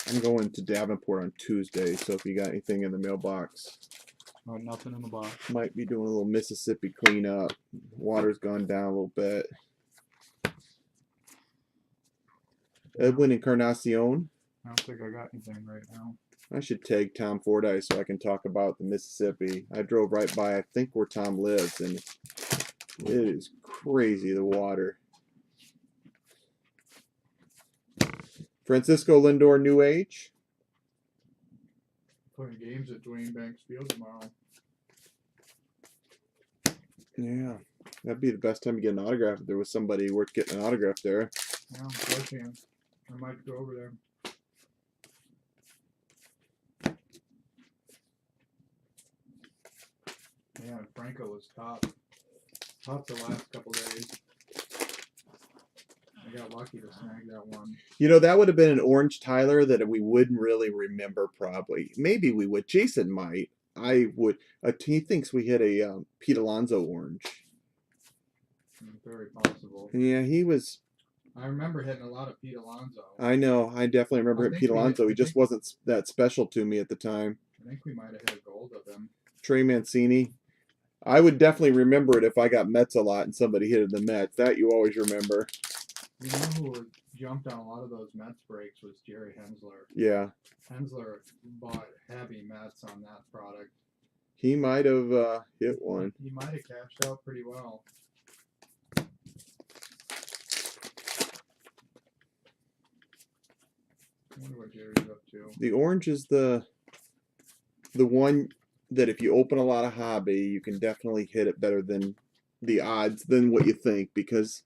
I'm going to Davenport on Tuesday, so if you got anything in the mailbox. Oh, nothing in the box. Might be doing a little Mississippi cleanup. Water's gone down a little bit. Edwin Encarnacion. I don't think I got anything right now. I should tag Tom Fordyce so I can talk about the Mississippi. I drove right by, I think, where Tom lives, and it is crazy, the water. Francisco Lindor, New Age. Playing games at Dwayne Banks Field tomorrow. Yeah, that'd be the best time to get an autograph if there was somebody worth getting an autograph there. Yeah, I can. I might go over there. Yeah, Franco was top the last couple days. I got lucky to snag that one. You know, that would have been an orange Tyler that we wouldn't really remember probably. Maybe we would. Jason might. I would. He thinks we hit a Pete Alonso orange. Very possible. Yeah, he was. I remember hitting a lot of Pete Alonso. I know. I definitely remember hitting Pete Alonso. He just wasn't that special to me at the time. I think we might have hit gold of him. Trey Mancini. I would definitely remember it if I got Mets a lot and somebody hit the Mets. That you always remember. You know who jumped on a lot of those Mets breaks was Jerry Hensler. Yeah. Hensler bought heavy Mets on that product. He might have hit one. He might have cashed out pretty well. I wonder what Jerry's up to. The orange is the one that if you open a lot of hobby, you can definitely hit it better than the odds than what you think, because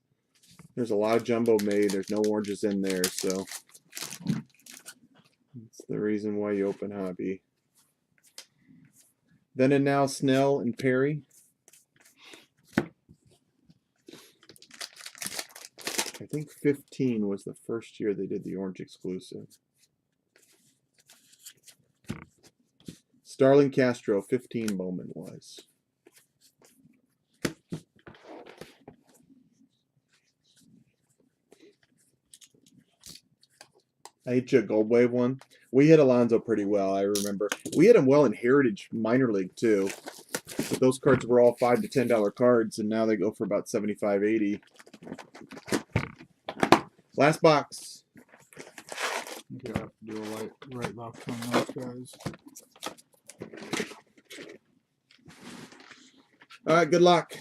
There's a lot of jumbo made. There's no oranges in there, so that's the reason why you open hobby. Then and now, Snell and Perry. I think 15 was the first year they did the orange exclusive. Starlin Castro, 15 Bowman was. I hit you a Gold Wave one. We hit Alonso pretty well, I remember. We hit him well in Heritage Minor League, too. But those cards were all $5 to $10 cards, and now they go for about $75, $80. Last box. You have to do a right left on those guys. All right, good luck.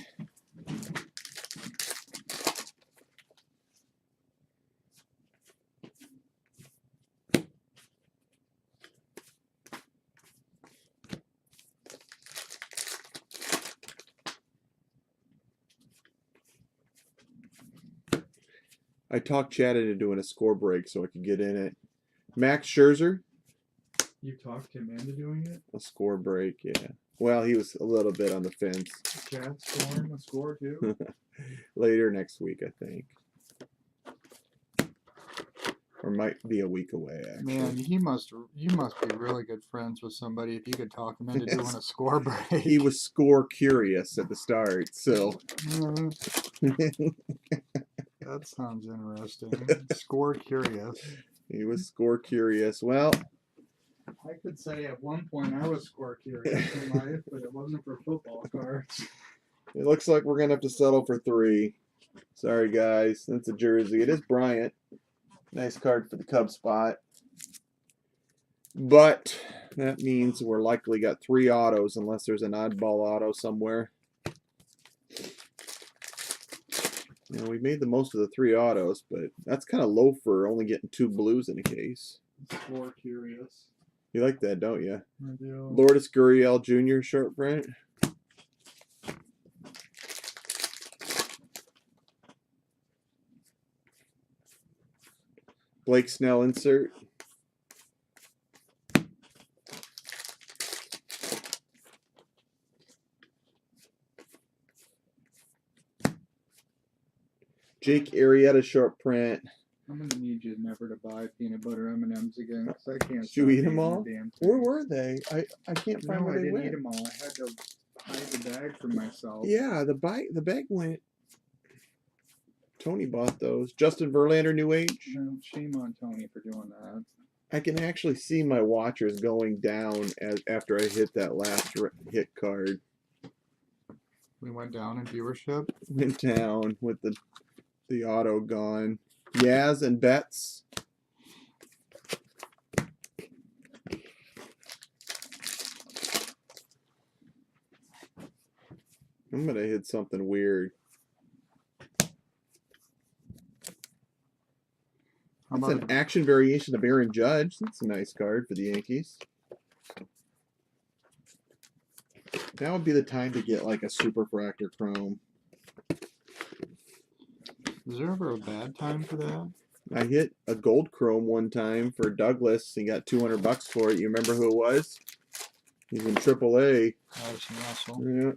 I talked Chad into doing a score break so I could get in it. Max Scherzer. You talked him into doing it? A score break, yeah. Well, he was a little bit on the fence. Chad scoring a score too? Later next week, I think. Or might be a week away, actually. Man, you must be really good friends with somebody if you could talk him into doing a score break. He was score curious at the start, so. That sounds interesting. Score curious. He was score curious. Well, I could say at one point I was score curious in life, but it wasn't for football cards. it looks like we're going to have to settle for 3. Sorry, guys. That's a jersey. It is Bryant. Nice card for the Cub spot. But that means we're likely got 3 autos unless there's an oddball auto somewhere. You know, we made the most of the 3 autos, but that's kind of low for only getting 2 blues in a case. Score curious. You like that, don't you? I do. Lourdes Gurriel Jr. short print. Blake Snell insert. Jake Arrieta short print. I'm gonna need you never to buy peanut butter M&Ms again, because I can't. Did you eat them the all? damn thing. Where were they? I can't find No, where I they didn't went. eat them all. I had to hide the bag from myself. Yeah, the bag went. Tony bought those. Justin Verlander, New Age. No, shame on Tony for doing that. I can actually see my watchers going down after I hit that last hit card. We went down in viewership. Went down with the auto gone. Yaz and Betts. I'm gonna hit something weird. How That's about an action variation of Aaron Judge. That's a nice card for the Yankees. Now would be the time to get like a Super Fractor Chrome. Is there ever a bad time for that? I hit a gold chrome one time for Douglas. He got $200 for it. You remember who it was? He's in AAA. Addison Russell. Yeah.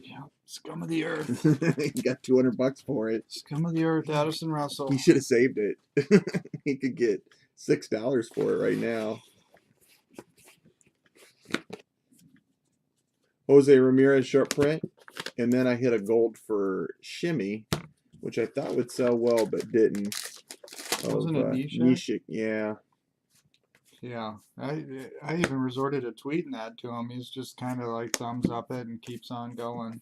Yeah. Scum of the earth. He got $200 for it. Scum of the earth, Addison Russell. He should have saved it. He could get $6 for it right now. Jose Ramirez short print. And then I hit a gold for Shimmy, which I thought would sell well, but didn't. Wasn't it Nishik? Nishik, yeah. Yeah. I even resorted to tweeting that to him. He's just kind of like thumbs up it and keeps on going.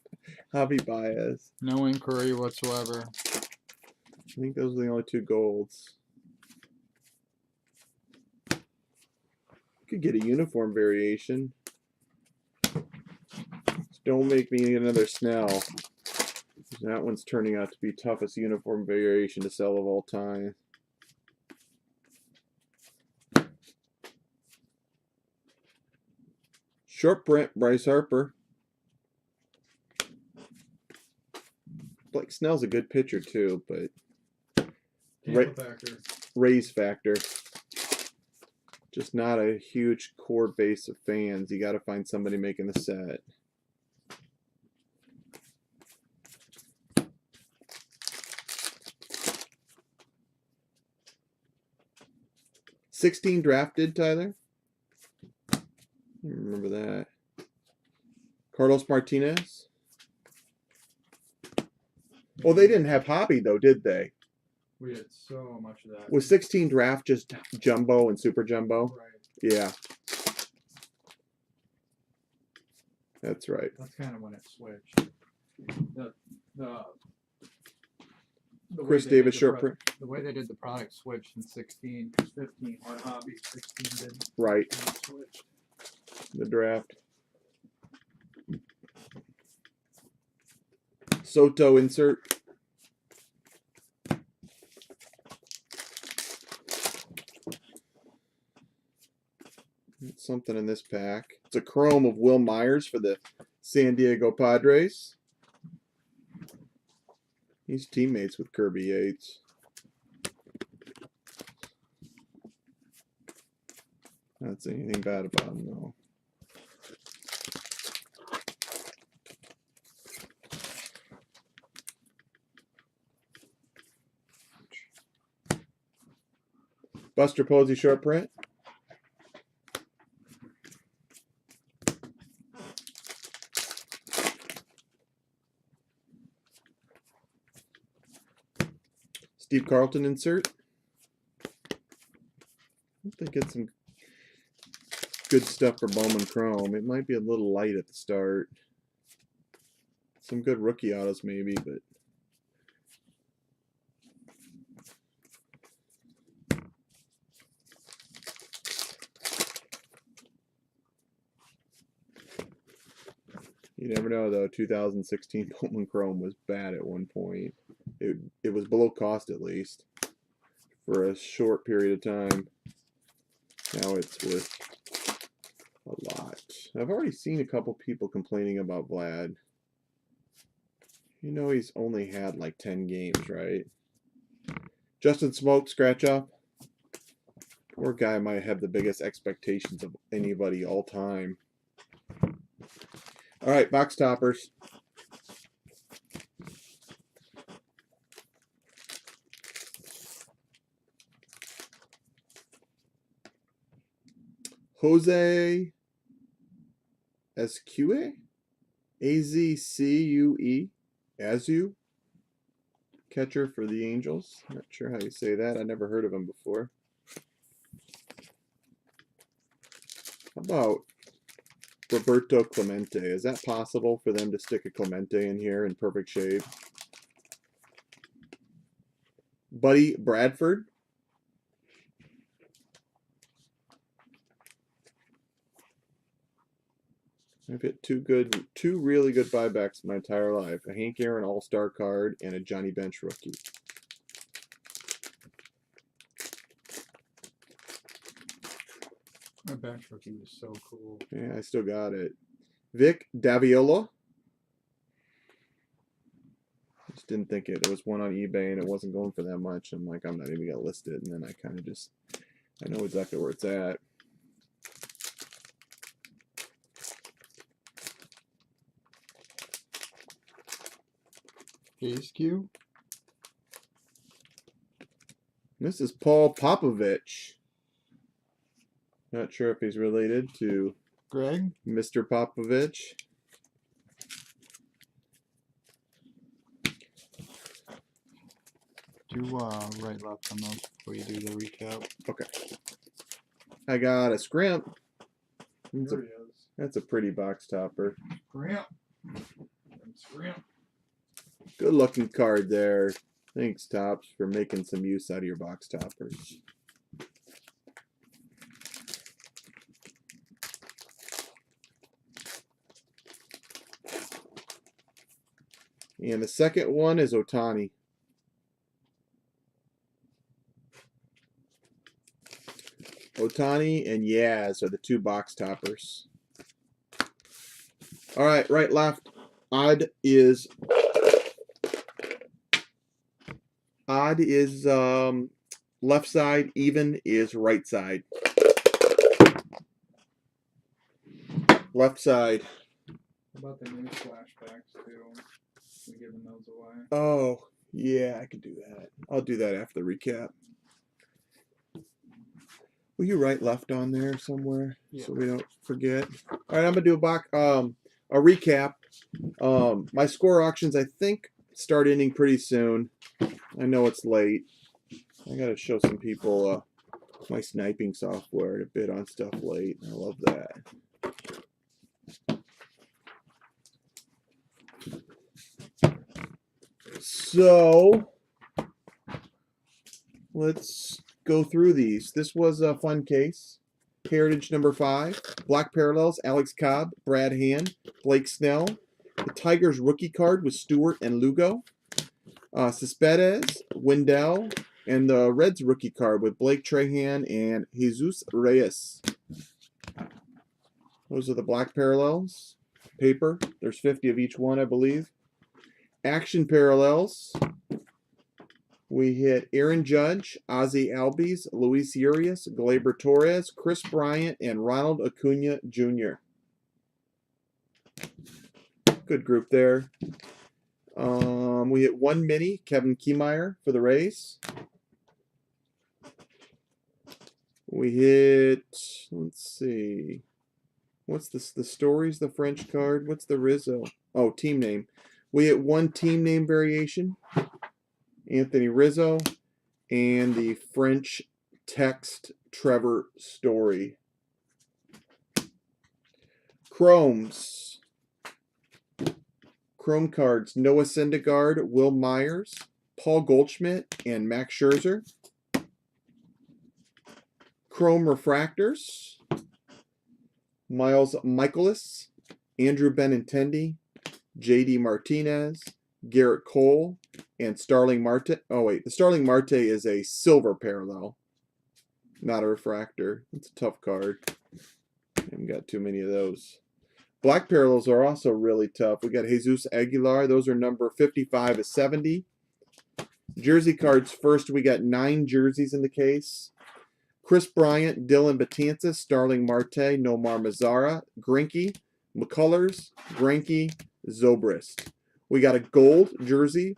Javi Baez. No inquiry whatsoever. I think those are the only 2 golds. Could get a uniform variation. Just don't make me another Snell. That one's turning out to be toughest uniform variation to sell of all time. Short print, Bryce Harper. Blake Snell's a good pitcher too, but Tampa factor. Rays factor. Just not a huge core base of fans. You got to find somebody making the set. $16 drafted, Tyler. I remember that. Carlos Martinez. Well, they didn't have hobby though, did they? We had so much of that. Was 16 draft just jumbo and super jumbo? Right. Yeah. That's right. That's kind of when it switched. The Chris Davis short print. The way they did the product switched in 16, 15 hard hobby, 16 didn't. Right. Switch. The draft. Soto insert. Something in this pack. It's a chrome of Will Myers for the San Diego Padres. He's teammates with Kirby Yates. Not saying anything bad about him, though. Buster Posey short print. Steve Carlton insert. I hope they get some good stuff for Bowman Chrome. It might be a little light at the start. Some good rookie autos maybe, but you never know though. 2016 Bowman Chrome was bad at one point. It was below cost at least for a short period of time. Now it's worth a lot. I've already seen a couple people complaining about Vlad. You know he's only had like 10 games, right? Justin Smoke scratch off. Poor guy might have the biggest expectations of anybody all time. All right, box toppers. Jose Azcue, Azcue, Azu, catcher for the Angels. Not sure how you say that. I never heard of him before. How about Roberto Clemente? Is that possible for them to stick a Clemente in here in perfect shape? Buddy Bradford. I've hit two really good buybacks my entire life. A Hank Aaron All-Star card and a Johnny Bench rookie. My bench rookie was so cool. Yeah, I still got it. Vic Daviola. Just didn't think it. It was one on eBay and it wasn't going for that much. I'm like, I'm not even gonna list it. And then I kind of just, I know exactly where it's at. HQ. This is Paul Popovich. Not sure if he's related to Greg. Mr. Popovich. Do right left on those before you do the recap. Okay. I got a Scrimp. There he is. That's a pretty box topper. Scrimp. Scrimp. Good looking card there. Thanks, Topps, for making some use out of your box toppers. And the second one is Ohtani. Ohtani and Yaz are the two box toppers. All right, right, left. Odd is Odd is left side, even is right side. Left side. How about the news flashbacks too? We giving those away? Oh, yeah, I can do that. I'll do that after the recap. Will you write left on there somewhere so we don't forget? All right, I'm gonna do a recap. My score auctions, I think, start ending pretty soon. I know it's late. I gotta show some people my sniping software to bid on stuff late. I love that. So let's go through these. This was a fun case. Heritage number 5. Black Parallels, Alex Cobb, Brad Hand, Blake Snell. The Tigers rookie card with Stewart and Lugo. Cespedes, Wendell, and the Reds rookie card with Blake Trahan and Jesus Reyes. Those are the Black Parallels. Paper. There's 50 of each one, I believe. Action Parallels. We hit Aaron Judge, Ozzie Albies, Luis Urias, Gleyber Torres, Chris Bryant, and Ronald Acuna Jr. Good group there. We hit 1 mini, Kevin Kiermaier for the Rays. We hit, let's see, what's this? The Stories, the French card. What's the Rizzo? Oh, team name. We hit 1 team name variation, Anthony Rizzo, and the French text Trevor Story. Chromes. Chrome cards, Noah Syndergaard, Will Myers, Paul Goldschmidt, and Max Scherzer. Chrome refractors, Miles Michaelis, Andrew Benintendi, J.D. Martinez, Garrett Cole, and Starling Marte. Oh, wait. The Starling Marte is a silver parallel, not a refractor. It's a tough card. I haven't got too many of those. Black parallels are also really tough. We got Jesus Aguilar. Those are number 55 to 70. Jersey cards first. We got 9 jerseys in the case. Chris Bryant, Dylan Betances, Starling Marte, Nomar Mazara, Greinke, McCullers, Greinke, Zobrist. We got a gold jersey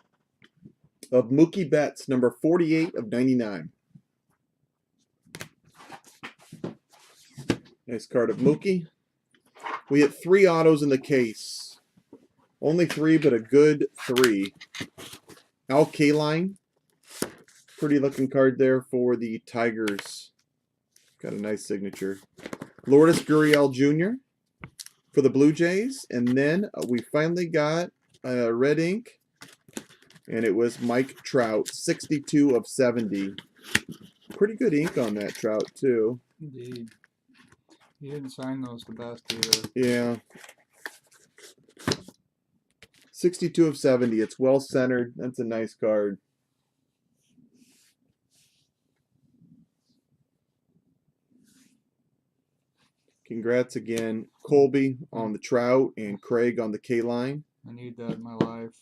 of Mookie Betts, number 48 of 99. Nice card of Mookie. We hit 3 autos in the case. Only 3, but a good 3. Al Kaline. Pretty looking card there for the Tigers. Got a nice signature. Lourdes Gurriel Jr. for the Blue Jays. And then we finally got a red ink. And it was Mike Trout, 62 of 70. Pretty good ink on that Trout, too. Indeed. He didn't sign those the best either. Yeah. 62 of 70. It's well centered. That's a nice card. Congrats again, Colby on the Trout and Craig on the K-line. I need that in my life.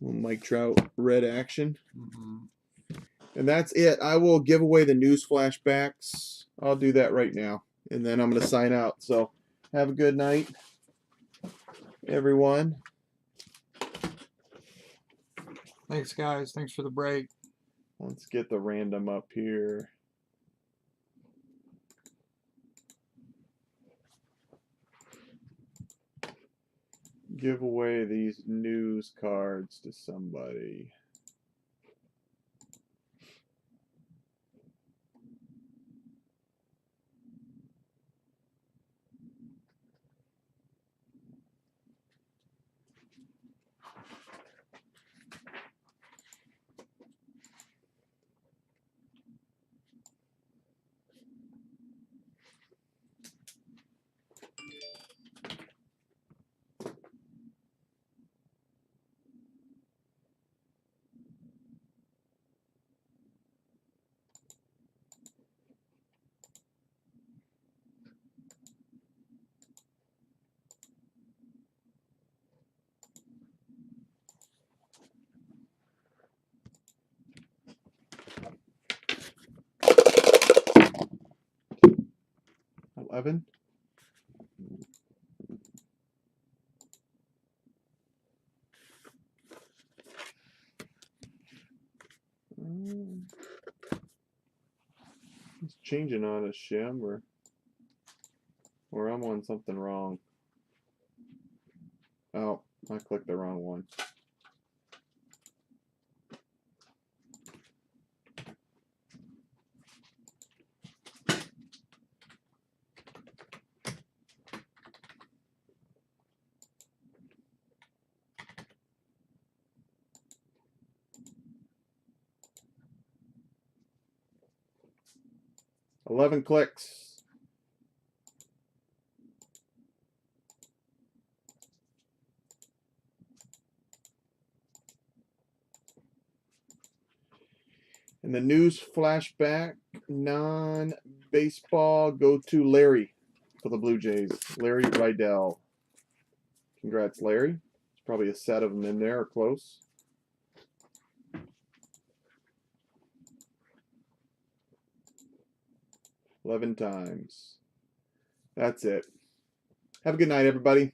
Mike Trout red action. Mm-hmm. And that's it. I will give away the news flashbacks. I'll do that right now. And then I'm going to sign out. So have a good night, everyone. Thanks, guys. Thanks for the break. Let's get the random up here. Give away these news cards to somebody. 11. It's changing on us, Shim, or I'm on something wrong. Oh, I clicked the wrong one. Eleven clicks. And the news flashback, non-baseball, go to Larry for the Blue Jays. Larry Rydell. Congrats, Larry. There's probably a set of them in there or close. $11 times. That's it. Have a good night, everybody.